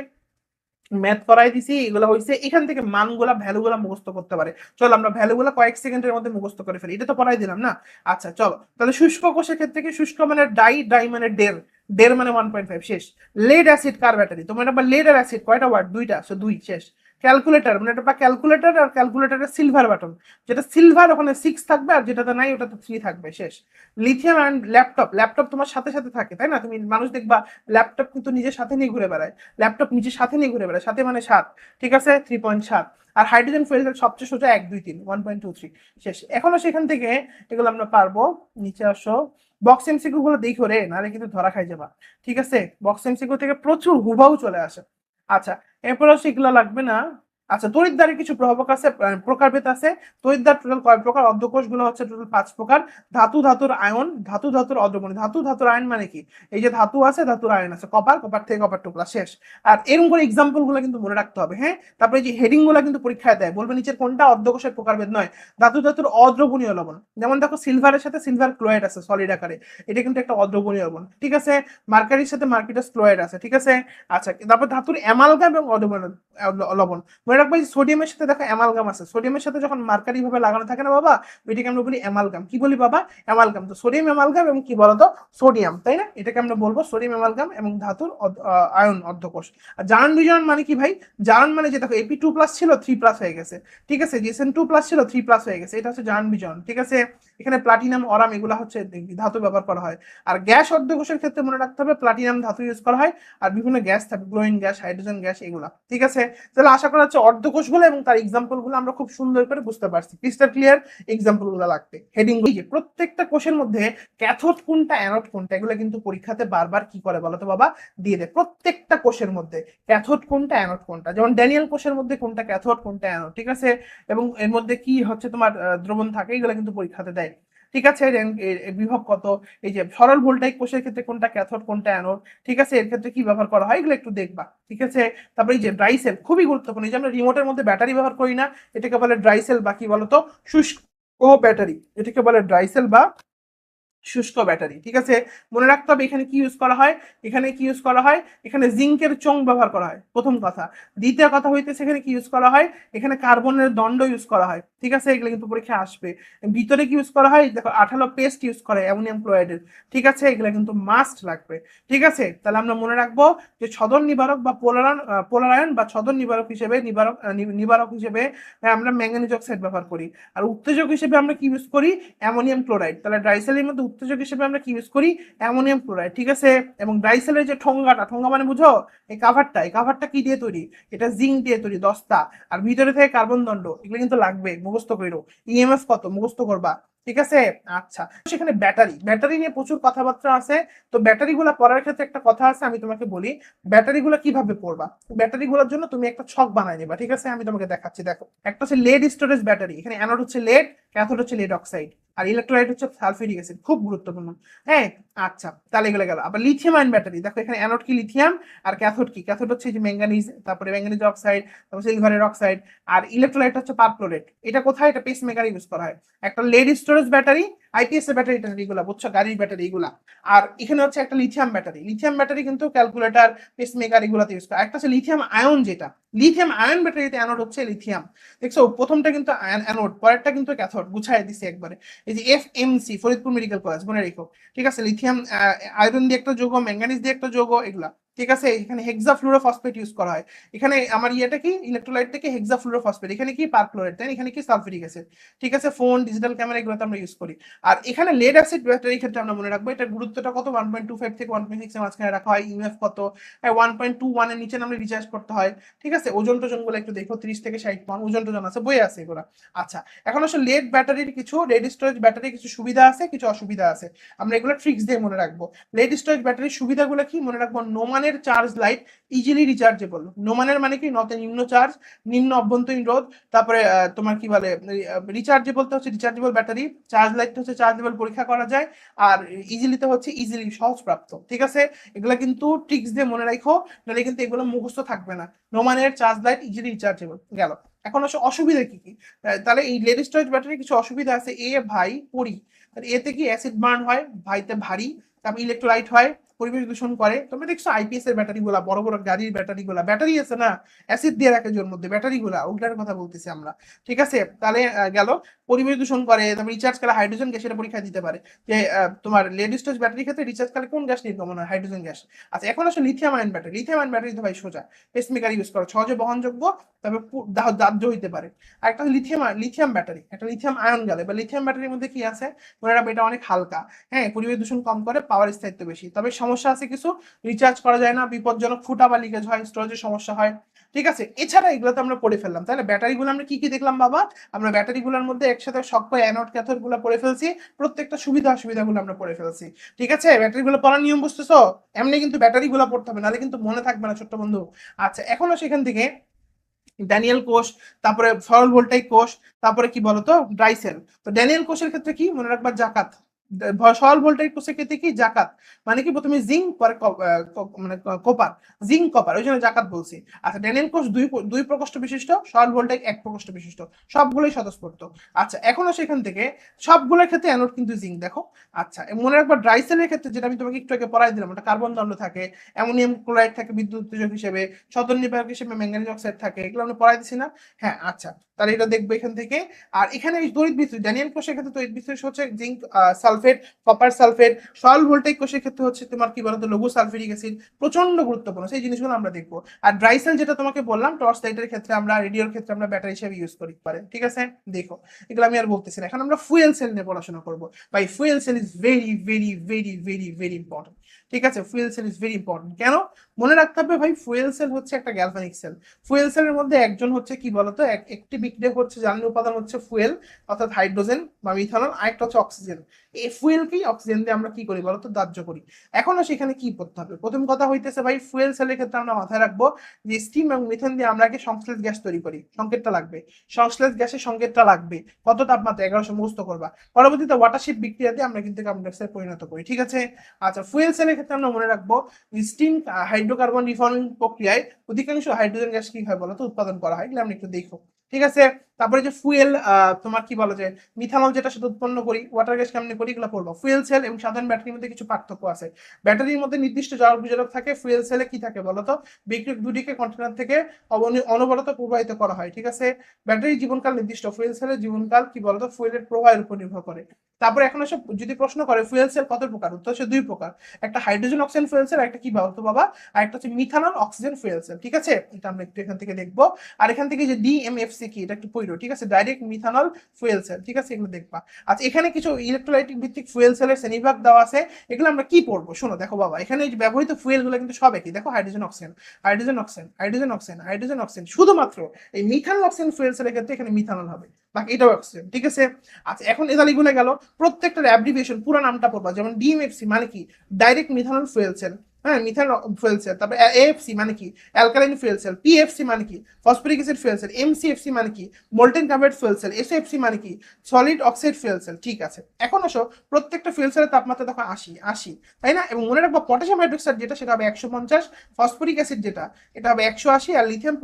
ম্যাথ করাই দিছি, এগুলো হয়েছে এখান থেকে মানগুলা ভ্যালুগুলা মুখস্থ করতে পারে। চলো আমরা ভ্যালুগুলা কয়েক সেকেন্ডের মধ্যে মুখস্থ করে ফেলি, এটা তো পড়াই দিলাম না। আচ্ছা চলো তাহলে শুষ্ক কোষের ক্ষেত্রে কি, শুষ্ক মানে ডাই, ডাই মানে ডের, ডের মানে 1.5, শেষ। লেড অ্যাসিড কার ব্যাটারি, তোমার একটা লেড আর অ্যাসিড কয়টা ওয়ার্ড, দুইটা, সো 2, শেষ। ক্যালকুলেটর মানে এটা ক্যালকুলেটর, আর ক্যালকুলেটরের সিলভার বাটন, যেটা সিলভার ওখানে 6 থাকবে, আর যেটাতে নাই ওটাতে 3 থাকবে, শেষ। লিথিয়াম অ্যান্ড ল্যাপটপ, ল্যাপটপ তোমার সাথে সাথে থাকে তাই না, তুমি মানুষ দেখবা ল্যাপটপ কিন্তু নিজের সাথে নিয়ে ঘুরে বেড়ায়, ল্যাপটপ নিজের সাথে নিয়ে ঘুরে বেড়ায়, সাথে মানে 7, ঠিক আছে, 3.7। আর হাইড্রোজেন ফুয়েল সবচেয়ে সোজা 1, 2, 3, 1.23, শেষ। এখনো সেখান থেকে এগুলো আমরা পারবো। নিচে আসো, বক্স এমসিকিউ গুলো দেখো রে, নাহলে কিন্তু ধরা খাই যাবা, ঠিক আছে, বক্স এমসিকিউ থেকে প্রচুর হুবাহু চলে আসে। আচ্ছা এরপর সেগুলো লাগবে না, আচ্ছা, তড়িৎদ্বারের কিছু প্রভাবক আছে, প্রকারভেদ আছে। তড়িৎদ্বার টোটাল কয় প্রকার? অর্ধকোষ গুলো হচ্ছে টোটাল 5 প্রকার। ধাতু ধাতুর আয়ন, ধাতু ধাতুর অর্ধমণি। ধাতু ধাতুর আয়ন মানে কি? এই যে ধাতু আছে, ধাতুর আয়ন আছে, কপার, কপার থেকে কপার টুকরা, শেষ। আর এরকম করে এক্সাম্পল গুলো কিন্তু মনে রাখতে হবে, হ্যাঁ। তারপরে যে হেডিং গুলো কিন্তু পরীক্ষায় দেয়, বলবে নিচের কোনটা অর্ধকোষের প্রকারভেদ নয়? ধাতু ধাতুর অদ্রবণীয় লবণ, যেমন দেখো সিলভারের সাথে সিলভার ক্লোরাইড আছে সলিড আকারে, এটা কিন্তু একটা অদ্রবণীয় লবণ, ঠিক আছে। মার্কারির সাথে মার্কিটাস ক্লোরাইড আছে, ঠিক আছে। আচ্ছা, তারপর ধাতুর অ্যামালগাম এবং অদ্রবণীয় লবণ। মনে রাখবো যে সোডিয়ামের সাথে দেখো অ্যামালগাম আছে, সোডিয়ামের সাথে যখন মার্কারি ভাবে লাগানো থাকে না বাবা, ওইটাকে আমরা বলি অ্যামালগাম। কি বলি বাবা? অ্যামালগাম। তো সোডিয়াম অ্যামালগাম এবং কি বলতো, সোডিয়াম, তাই না? এটাকে আমরা বলবো সোডিয়াম অ্যামালগাম এবং ধাতুর আয়ন অর্ধকোষ। আর জারণ বিজারণ মানে কি ভাই? জারণ মানে যে দেখো Ap2+ ছিল 3+ হয়ে গেছে, ঠিক আছে, Zn2+ ছিল 3+ হয়ে গেছে, এটা হচ্ছে জারণ বিজারণ, ঠিক আছে। এখানে প্লাটিনাম, অরাম এগুলো হচ্ছে ধাতু ব্যবহার করা হয়। আর গ্যাস অর্ধকোষের ক্ষেত্রে মনে রাখতে হবে প্লাটিনাম ধাতু ইউজ করা হয়, আর বিভিন্ন গ্যাস থাকে, গ্লোইন গ্যাস, হাইড্রোজেন গ্যাস, এগুলা, ঠিক আছে। তাহলে আশা করা হচ্ছে অর্ধকোষগুলো এবং তার এক্সাম্পল গুলো আমরা খুব সুন্দর করে বুঝতে পারছি, ক্রিস্টাল ক্লিয়ার। এক্সাম্পল গুলো লাগবে, হেডিং গুলো। প্রত্যেকটা কোষের মধ্যে ক্যাথোড কোনটা, অ্যানোড কোনটা, এগুলো কিন্তু পরীক্ষাতে বারবার কি করে বলতো বাবা, দিয়ে দেয়। প্রত্যেকটা কোষের মধ্যে ক্যাথোড কোনটা, অ্যানোড কোনটা, যেমন ড্যানিয়েল কোষের মধ্যে কোনটা ক্যাথোড কোনটা অ্যানোড, ঠিক আছে। এবং এর মধ্যে কি হচ্ছে তোমার দ্রবণ থাকে, এগুলো কিন্তু পরীক্ষাতে দেয়, ঠিক আছে। বিভব কত, এই যে সরল ভোল্টাইক কোষের ক্ষেত্রে কোনটা ক্যাথোড কোনটা অ্যানোড, ঠিক আছে, এর ক্ষেত্রে কি ব্যবহার করা হয়, এগুলো একটু দেখবা, ঠিক আছে। তারপরে এই যে ড্রাই সেল খুবই গুরুত্বপূর্ণ, এই যে আমরা রিমোটের মধ্যে ব্যাটারি ব্যবহার করি না, এটাকে বলে ড্রাই সেল বা কি বলতো, শুষ্ক ব্যাটারি, এটাকে বলে ড্রাই সেল বা শুষ্ক ব্যাটারি, ঠিক আছে। মনে রাখতে হবে এখানে কি ইউজ করা হয়, এখানে কি ইউজ করা হয়, এখানে জিঙ্কের চোং ব্যবহার করা হয়, প্রথম কথা। দ্বিতীয় কথা হইতেছে এখানে কি ইউজ করা হয়, এখানে কার্বনের দণ্ড ইউজ করা হয়, ঠিক আছে, এগুলো কিন্তু পরীক্ষায় আসবে। ভিতরে কি ইউজ করা হয়, দেখো আঠালো পেস্ট ইউজ করে অ্যামোনিয়াম ক্লোরাইডের, ঠিক আছে, এগুলো কিন্তু মাস্ট লাগবে, ঠিক আছে। তাহলে আমরা মনে রাখবো যে ছদন নিবারক বা পোলারায়ন বা ছদন নিবারক হিসেবে নিবারক হিসেবে আমরা ম্যাঙ্গানিজ অক্সাইড ব্যবহার করি। আর উত্তেজক হিসেবে আমরা কি ইউজ করি, অ্যামোনিয়াম ক্লোরাইড। তাহলে ড্রাইসেলের মধ্যে উত্তেজক হিসেবে আমরা কি ইউজ করি, অ্যামোনিয়াম ক্লোরাইড, ঠিক আছে। এবং ড্রাইসেলের যে ঠোঙ্গাটা, ঠোঙ্গা মানে বুঝো, এই কাভারটা কি দিয়ে তৈরি, এটা জিঙ্ক দিয়ে তৈরি, দস্তা। আর ভিতরে থেকে কার্বন দণ্ড, এগুলো কিন্তু লাগবে, মুখস্থ করো। ইএমএফ কত মুখস্থ করবা, ঠিক আছে। আচ্ছা, সেখানে ব্যাটারি, ব্যাটারি নিয়ে প্রচুর কথাবার্তা আছে। তো ব্যাটারি গুলা পড়ার ক্ষেত্রে একটা কথা আছে, আমি তোমাকে বলি ব্যাটারি গুলা কিভাবে পড়বা। ব্যাটারি গুলোর জন্য তুমি একটা ছক বানাই নিবা, ঠিক আছে, আমি তোমাকে দেখাচ্ছি। দেখো, একটা হচ্ছে লেড স্টোরেজ ব্যাটারি, এখানে অ্যানোড হচ্ছে লেড, ক্যাথোড হচ্ছে লেড অক্সাইড, আর ইলেকট্রোলাইট হচ্ছে সালফিউরিক অ্যাসিড, খুব গুরুত্বপূর্ণ, হ্যাঁ। আচ্ছা, তাহলে এগুলো গেল। আবার লিথিয়াম আয়ন ব্যাটারি, দেখো এখানে অ্যানোড কি লিথিয়াম, আর ক্যাথোড কি, ক্যাথোড হচ্ছে যে ম্যাঙ্গানিজ, তারপরে ম্যাঙ্গানিজ অক্সাইড, তারপর সিলভারের অক্সাইড, আর ইলেকট্রোলাইট হচ্ছে পারক্লোরেট। এটা কোথায়, এটা পেস মেকারে ইউজ করা হয়। একটা লেড স্টোরেজ ব্যাটারি, আইপিএস এর ব্যাটারি টাটারি এগুলা বুঝছো, গাড়ির ব্যাটারি এগুলা। আর এখানে হচ্ছে একটা লিথিয়াম ব্যাটারি, লিথিয়াম ব্যাটারি কিন্তু ক্যালকুলেটর, পেস মেকার এগুলাতে ইউজ করা। একটা হচ্ছে লিথিয়াম আয়ন, যেটা লিথিয়াম আয়ন ব্যাটারিতে অ্যানোড হচ্ছে লিথিয়াম, দেখছো প্রথমটা কিন্তু অ্যানোড, পরেরটা কিন্তু ক্যাথোড, গুছাই দিছি একবারে। এই যে এফএমসি, ফরিদপুর মেডিকেল কলেজ, মনে রেখো, ঠিক আছে। লিথিয়াম আয়রন দিয়ে একটা যৌগ, ম্যাঙ্গানিজ দিয়ে একটা যৌগ, এগুলা, ঠিক আছে। এখানে হেক্সাফ্লুরোফসফেট ইউজ করা হয়। এখানে আমার ইয়েটা কি, ইলেকট্রোলাইটটা কি ফ্লুরোফসফেট, এখানে কি পারক্লোরেট, তাই এখানে কি সালফিউরিক অ্যাসিড, ঠিক আছে। ফোন, ডিজিটাল ক্যামেরা এগুলোতে আমরা ইউজ করি। আর এখানে লেড অ্যাসিড ব্যাটারির ক্ষেত্রে আমরা মনে রাখবো এটা গুরুত্বটা কত, 1.25 থেকে 1.6 এর মাঝখানে রাখা হয়। ইউএফ কত, 1.21 এর নিচে আমরা রিচার্জ করতে হয়, ঠিক আছে। ওজন টোজন গুলো একটু দেখো, 30 থেকে 60 পাউন্ড ওজন টোজন আছে, বই আছে এগুলো। আচ্ছা, এখন আসলে লেড ব্যাটারির কিছু, লেড স্টোরেজ ব্যাটারির কিছু সুবিধা আছে, কিছু অসুবিধা আছে, আমরা এগুলো ট্রিক্স দিয়ে মনে রাখবো। লেড স্টোরেজ ব্যাটারির সুবিধাগুলো কি মনে রাখবো, নোমানের চার্জ লাইট ইজিলি রিচার্জেবল। নোমানের মানে কি, নতে নিম্ন চার্জ, নিম্ন অভ্যন্তরীণ রোধ, তারপরে তোমার কি বলে, রিচার্জেবল তো হচ্ছে রিচার্জেবল ব্যাটারি, চার্জ লাইট হচ্ছে চার্জেবল, পরীক্ষা করা যায়। আর ইজিলিতে হচ্ছে ইজিলি সহজ প্রাপ্ত, ঠিক আছে। এগুলা কিন্তু ট্রিক্স দিয়ে মনে রাখো, নাহলে কিন্তু এগুলো মুখস্থ থাকবে না। নোমানের চার্জ লাইট ইজিলি রিচার্জেবল গেল। এখন আসলে অসুবিধা কি কি, তাহলে এই লেড স্টোরেজ ব্যাটারির কিছু অসুবিধা আছে। এ ভাই পড়ি, এতে কি অ্যাসিড বার্ন হয়, ভাইতে ভারী, তারপর ইলেকট্রোলাইট হয়, পরিবেশ দূষণ করে। তোমরা দেখছো আইপিএস এর ব্যাটারি গুলা, বড় বড় গাড়ির ব্যাটারি গুলা, ব্যাটারি আছে না, অ্যাসিড দিয়ে রাখে জোর মধ্যে, ব্যাটারি গুলা, ওগুলার কথা বলতেছি আমরা, ঠিক আছে। তাহলে গেল, পরিবেশ দূষণ করে, তারপর রিচার্জ কালে হাইড্রোজেন গ্যাস, এটা পরীক্ষা দিতে পারে যে তোমার লেড স্টোরেজ ব্যাটারির ক্ষেত্রে রিচার্জ কালে কোন গ্যাস নির্গমন হয়, হাইড্রোজেন গ্যাস। আচ্ছা, এখন আসলে lithium ion battery, lithium ion battery তো ভাই সোজা, পেসমেকার ইউজ করো, সহজে বহনযোগ্য, তবে দাহ্য হইতে পারে। আর একটা লিথিয়াম ব্যাটারি, একটা লিথিয়াম আয়ন গেলে বা লিথিয়াম ব্যাটারির মধ্যে কি আছে, মনে রাখবে এটা অনেক হালকা, হ্যাঁ, পরিবেশ দূষণ কম করে, পাওয়ার স্থায়িত্ব বেশি, তবে সমস্যা আছে কিছু, রিচার্জ করা যায় না, বিপজ্জনক, ফুটা বা লিকেজ হয়, স্টোরেজের সমস্যা হয়, ঠিক আছে। এছাড়া এগুলো তো আমরা পড়ে ফেললাম। তাহলে ব্যাটারিগুলো আমরা কি কি দেখলাম বাবা, আমরা ব্যাটারিগুলোর মধ্যে একসাথে সবকয় অ্যানোড ক্যাথোড গুলো পড়ে ফেলছি, প্রত্যেকটা সুবিধা অসুবিধাগুলো আমরা পড়ে ফেলছি, ঠিক আছে। ব্যাটারিগুলো পড়ার নিয়ম বুঝতেছো, এমনি কিন্তু ব্যাটারিগুলো পড়তে হবে, নাহলে কিন্তু মনে থাকবে না ছোট্ট বন্ধু। আচ্ছা, এখনো সেখান থেকে ড্যানিয়েল কোষ, তারপরে সরল ভোল্টাইক কোষ, তারপরে কি বলতো ড্রাই সেল। তো ড্যানিয়েল কোষের ক্ষেত্রে কি মনে রাখবা জাকাত, সরল ভোল্টাইক কোষের ক্ষেত্রে কি জাকাত, মানে কি প্রথমে জিঙ্ক পরে মানে কপার, জিঙ্ক কপার, ওই জন্য জাকাত বলছি। আচ্ছা ড্যানিয়েল কোষ দুই প্রকোষ্ঠ বিশিষ্ট, সরল ভোল্টাইক এক প্রকোষ্ঠ বিশিষ্ট, সবগুলোই স্বতঃস্ফূর্ত। আচ্ছা এখনো সেখান থেকে সবগুলোর ক্ষেত্রে অ্যানোড কিন্তু জিঙ্ক দেখো। আচ্ছা মনে রাখবা ড্রাই সেলের ক্ষেত্রে যেটা আমি তোমাকে একটু আগে পড়াই দিলাম, ওটা কার্বন দণ্ড থাকে, অ্যামোনিয়াম ক্লোরাইড থাকে বিদ্যুৎ উত্তেজক হিসেবে, সতন নির্বাহক হিসেবে ম্যাঙ্গানিজ অক্সাইড থাকে, এগুলো আমরা পড়াই দিছি না? হ্যাঁ আচ্ছা, তাহলে এটা দেখবো এখান থেকে। আর এখানে তড়িৎ বিশ্লেষণ ড্যানিয়েল কোষের ক্ষেত্রে তড়িৎ বিশ্লেষণ হচ্ছে জিঙ্ক সালফেট, কপার সালফেট। সরল ভোল্টাইক কোষের ক্ষেত্রে হচ্ছে তোমার কি বলতো লঘু সালফিউরিক অ্যাসিড, প্রচন্ড গুরুত্বপূর্ণ সেই জিনিসগুলো আমরা দেখবো। আর ড্রাই সেল যেটা তোমাকে বললাম টর্চ লাইটের ক্ষেত্রে আমরা, রেডিওর ক্ষেত্রে আমরা ব্যাটারি হিসেবে ইউজ করি পারে, ঠিক আছে? দেখো এগুলো আমি আর বলতেছি না, এখন আমরা ফুয়েল সেল নিয়ে পড়াশোনা করবো। ভাই fuel cell is very very very very very important, ঠিক আছে? Fuel cell is very important. কেন মনে রাখতে হবে ভাই, ফুয়েল সেল হচ্ছে একটা গ্যালভানিক সেল। ফুয়েল সেলের মধ্যে একজন হচ্ছে কি বলতো একটি বিক্রিয়ক হচ্ছে জ্বালানি উপাদান হচ্ছে ফুয়েল, অর্থাৎ হাইড্রোজেন বা মিথানল, আরেকটা হচ্ছে অক্সিজেন। এই ফুয়েলকেই অক্সিজেন দিয়ে আমরা কি করি বলতো দাহ্য করি। এখনো সেখানে কি করতে হবে, প্রথম কথা হইতেছে ভাই ফুয়েল সেলের ক্ষেত্রে আমরা মাথায় রাখবো যে স্টিম এবং মিথেন দিয়ে আমরা কি সংশ্লেষ গ্যাস তৈরি করি, সংকেতটা লাগবে, সংশ্লেষ গ্যাসের সংকেতটা লাগবে কত তাপমাত্রা 1100 মুখস্থ করবা। পরবর্তীতে ওয়াটারশিপ বিক্রিয়া দিয়ে আমরা কিন্তু কার্বন ডাইঅক্সাইড পরিণত করি, ঠিক আছে? আচ্ছা ফুয়েল সেলের ক্ষেত্রে আমরা মনে রাখবো স্টিম হাইড্রোকার্বন রিফর্মিং প্রক্রিয়ায় অধিকাংশ হাইড্রোজেন গ্যাস কি হয় বলতো উৎপাদন করা হয়, এগুলো আমরা একটু দেখো, ঠিক আছে? তারপরে যে ফুয়েল তোমার কি বলা যায় মিথানল যেটা সেটা উৎপন্ন করি, ওয়াটার গ্যাস কেমনে করি, এগুলো পড়বো। ফুয়েল সেল এবং সাধারণ ব্যাটারির মধ্যে কিছু পার্থক্য আছে। ব্যাটারির মধ্যে নির্দিষ্ট জারক বিজারক থাকে, ফুয়েল সেলে কি থাকে বলতো বিক্রিয়ক দুটিকে কন্টেনার থেকে অনবরত প্রবাহিত করা হয়, ঠিক আছে? ব্যাটারির জীবনকাল নির্দিষ্ট, ফুয়েল সেলের জীবনকাল কি বলতো ফুয়েলের প্রবাহের উপর নির্ভর করে। তারপরে এখন এসে যদি প্রশ্ন করে ফুয়েল সেল কত প্রকার, উত্তর হচ্ছে দুই প্রকার, একটা হাইড্রোজেন অক্সিজেন ফুয়েল সেল, একটা কি বলতো বাবা, আর একটা হচ্ছে মিথানল অক্সিজেন ফুয়েল সেল, ঠিক আছে? এটা আমরা একটু এখান থেকে দেখবো। আর এখান থেকে যে ডিএমএফসি কি এটা একটু পড়ো, ঠিক আছে? ডাইরেক্ট মিথানল ফুয়েল সেল, ঠিক আছে? এগুলো দেখবা। আচ্ছা এখানে কিছু ইলেকট্রোলাইটিক ভিত্তিক ফুয়েল সেলের শ্রেণীবিভাগ দেওয়া আছে, এগুলো আমরা কি পড়বো শোনো। দেখো বাবা এখানে যে ব্যবহৃত ফুয়েল গুলো কিন্তু সব একই, দেখো hydrogen oxygen, hydrogen oxygen, hydrogen oxygen, hydrogen oxygen, শুধুমাত্র এই মিথানল অক্সিজেন ফুয়েল সেলের ক্ষেত্রে এখানে মিথানল হবে, বাকি এটাও অক্সিজেন, ঠিক আছে? আচ্ছা এখন এদালি গুলো গেল, প্রত্যেকটার অ্যাব্রিভিয়েশন পুরো নামটা পড়বা, যেমন ডিএমএফসি মানে কি ডাইরেক্ট মিথানল ফুয়েল সেল, হ্যাঁ মিথানল ফুয়েল সেল। তারপরে এএফসি মানে কি অ্যালকালাইন ফুয়েল সেল, পিএফসি মানে কি ফসফরিক অ্যাসিড ফুয়েল সেল, এমসিএফসি মানে কি molten carbide fuel cell, SFC মানে কি সলিড অক্সাইড ফুয়েল সেল, ঠিক আছে? এখন আসো প্রত্যেকটা ফুয়েল সেলের তাপমাত্রা দেখো 80, তাই না? এবং মনে রাখবো পটাশিয়াম হাইড্রোক্সাইড যেটা সেটা হবে 150, ফসফরিক অ্যাসিড যেটা এটা হবে 180, আর লিথিয়াম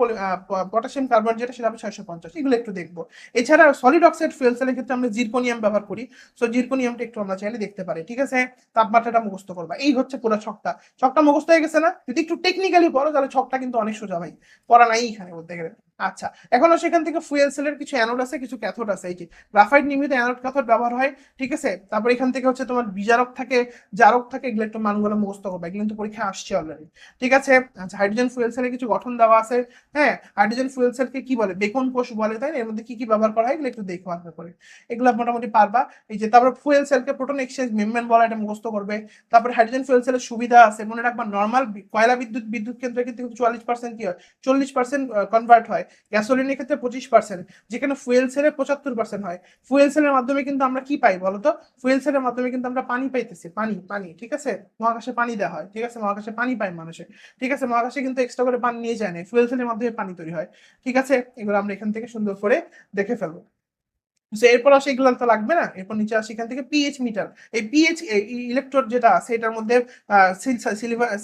পটাশিয়াম কার্বন যেটা সেটা হবে 650, এগুলো একটু দেখবো। এছাড়া সলিড অক্সাইড ফুয়েল সেলের ক্ষেত্রে আমরা জিরকোনিয়াম ব্যবহার করি, সো জিরকোনিয়ামটা একটু আমরা চাইলে দেখতে পারি, ঠিক আছে? তাপমাত্রাটা মুখস্থ করবা, এই হচ্ছে পুরো ছকটা। ছকটা মুখস্থ হয়ে গেছে না? যদি একটু টেকনিক্যালি পড়ো তাহলে ছকটা কিন্তু অনেক সোজা ভাই, পড়া নাই এখানে বলতে গেলে। আচ্ছা এখনো সেখান থেকে ফুয়েল সেলের কিছু অ্যানোড আছে কিছু ক্যাথোড আছে, এই যে গ্রাফাইট নির্মিত অ্যানোড ক্যাথোড ব্যবহার হয়, ঠিক আছে? তারপর এখান থেকে হচ্ছে তোমার বিজারক থাকে, জারক থাকে, এগুলো একটু মানগুলো মুখস্থ করবে, এগুলো কিন্তু পরীক্ষা আসছে অলরেডি, ঠিক আছে? আচ্ছা হাইড্রোজেন ফুয়েল সেলের কিছু গঠন দেওয়া আছে, হ্যাঁ হাইড্রোজেন ফুয়েল সেলকে কি বলে বেকন কোষ বলে, তাই না? এর মধ্যে কি কি ব্যবহার করা হয় এগুলো একটু দেখো আলাদা করে, এগুলো মোটামুটি পারবা। এই যে তারপর ফুয়েল সেলকে প্রোটন এক্সচেঞ্জ মেমব্রেন বলা, এটা মুখস্থ করবে। তারপর হাইড্রোজেন ফুয়েল সেলের সুবিধা আছে মনে রাখবা, নর্মাল কয়লা বিদ্যুৎ কেন্দ্রে কিন্তু 44% কি হয় 40% কনভার্ট হয়, গ্যাসোলিনের ক্ষেত্রে 25%, যেখানে ফুয়েল সেলে 75% হয়। ফুয়েল সেলের মাধ্যমে কিন্তু আমরা কি পাই বলতো, ফুয়েল সেলের মাধ্যমে কিন্তু আমরা পানি পাইতেছি, পানি পানি, ঠিক আছে? মহাকাশে পানি দেওয়া হয়, ঠিক আছে? মহাকাশে পানি পায় মানুষে, ঠিক আছে? মহাকাশে কিন্তু এক্সট্রা করে পানি নিয়ে যায় না, ফুয়েল সেলের মাধ্যমে পানি তৈরি হয়, ঠিক আছে? এগুলো আমরা এখান থেকে সুন্দর করে দেখে ফেলবো। এরপর আসে এগুলো তো লাগবে না, এরপর নিচে আসে এখান থেকে পিএইচ মিটার। এই পিএইচ ইলেকট্রোড যেটা আছে এটার মধ্যে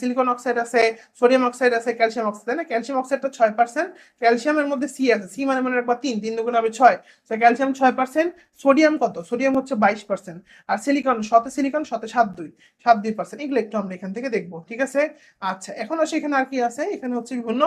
সিলিকন অক্সাইড আছে, সোডিয়াম অক্সাইড আছে, ক্যালসিয়াম অক্সাইড, তাই না? ক্যালসিয়াম অক্সাইডটা 6%, ক্যালসিয়ামের মধ্যে সি আছে, সি মানে মনে রাখবা 3, 3 দুগুণ হবে 6, ক্যালসিয়াম 6%, সোডিয়াম কত, সোডিয়াম হচ্ছে 22%, আর সিলিকন 7.2%, এগুলো একটু আমরা এখান থেকে দেখবো, ঠিক আছে? আচ্ছা এখন আসে এখানে আর কি আছে, এখানে হচ্ছে বিভিন্ন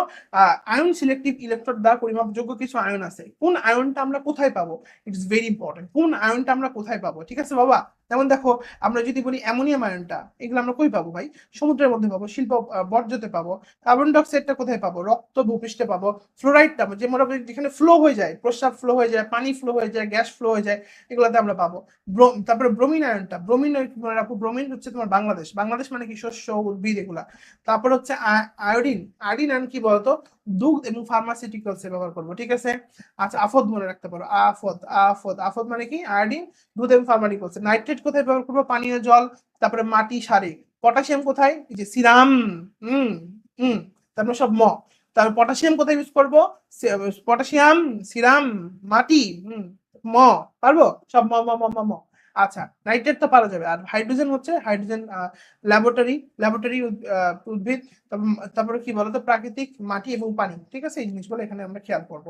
আয়ন সিলেক্টিভ ইলেকট্রোড দ্বারা পরিমাপযোগ্য কিছু আয়ন আছে, কোন আয়নটা আমরা কোথায় পাবো, ইটস ভেরি ইম্পর্টেন্ট, কোন আয়নটা আমরা কোথায় পাবো, ঠিক আছে বাবা? যেমন দেখো আমরা যদি বলি অ্যামোনিয়াম আয়নটা, এগুলো আমরা কই পাবো ভাই, সমুদ্রের মধ্যে পাবো, শিল্প বর্জ্যতে পাবো। কার্বন ডাইঅক্সাইডটা কোথায় পাবো, রক্ত ভূপৃষ্ঠে পাবো। ফ্লোরাইডটা যে মোটামুটি যেখানে ফ্লো হয়ে যায়, প্রস্রাব ফ্লো হয়ে যায়, পানি ফ্লো হয়ে যায়, গ্যাস ফ্লো হয়ে যায়, এগুলোতে আমরা পাবো। তারপরে ব্রোমিন আয়নটা, ব্রোমিন মনে রাখো, ব্রোমিন হচ্ছে তোমার বাংলাদেশ, বাংলাদেশ মানে কি শস্য উদ্ভিদ এগুলা। তারপর হচ্ছে আয়োডিন, আয়োডিন আয়ন কি বলতো দুগ্ধ এবং ফার্মাসিউটিক্যালসে ব্যবহার করবো, ঠিক আছে? আচ্ছা আফদ মনে রাখতে পারো, আফদ, আফদ, আফদ মানে কি আয়োডিন, দুধ এবং ফার্মাসিউটিক্যালস। নাইট্রেট কোথায় ব্যবহার করবো, পানীয় জল, তারপরে মাটি সারে। পটাশিয়াম কোথায়, এই যে সিরাম, হুম হুম, তারপরে সব তারপর পটাশিয়াম কোথায় ইউজ করবো? পটাশিয়াম, সিরাম, মাটি, ম, পারবো সব ম ম ম ম ম। আচ্ছা, নাইট্রেট তো পারা যাবে। আর হাইড্রোজেন হচ্ছে হাইড্রোজেন ল্যাবরেটরি উদ্ভিদ, তারপরে কি বলতো প্রাকৃতিক মাটি এবং পানি। ঠিক আছে, এই জিনিসগুলো এখানে আমরা খেয়াল করবো।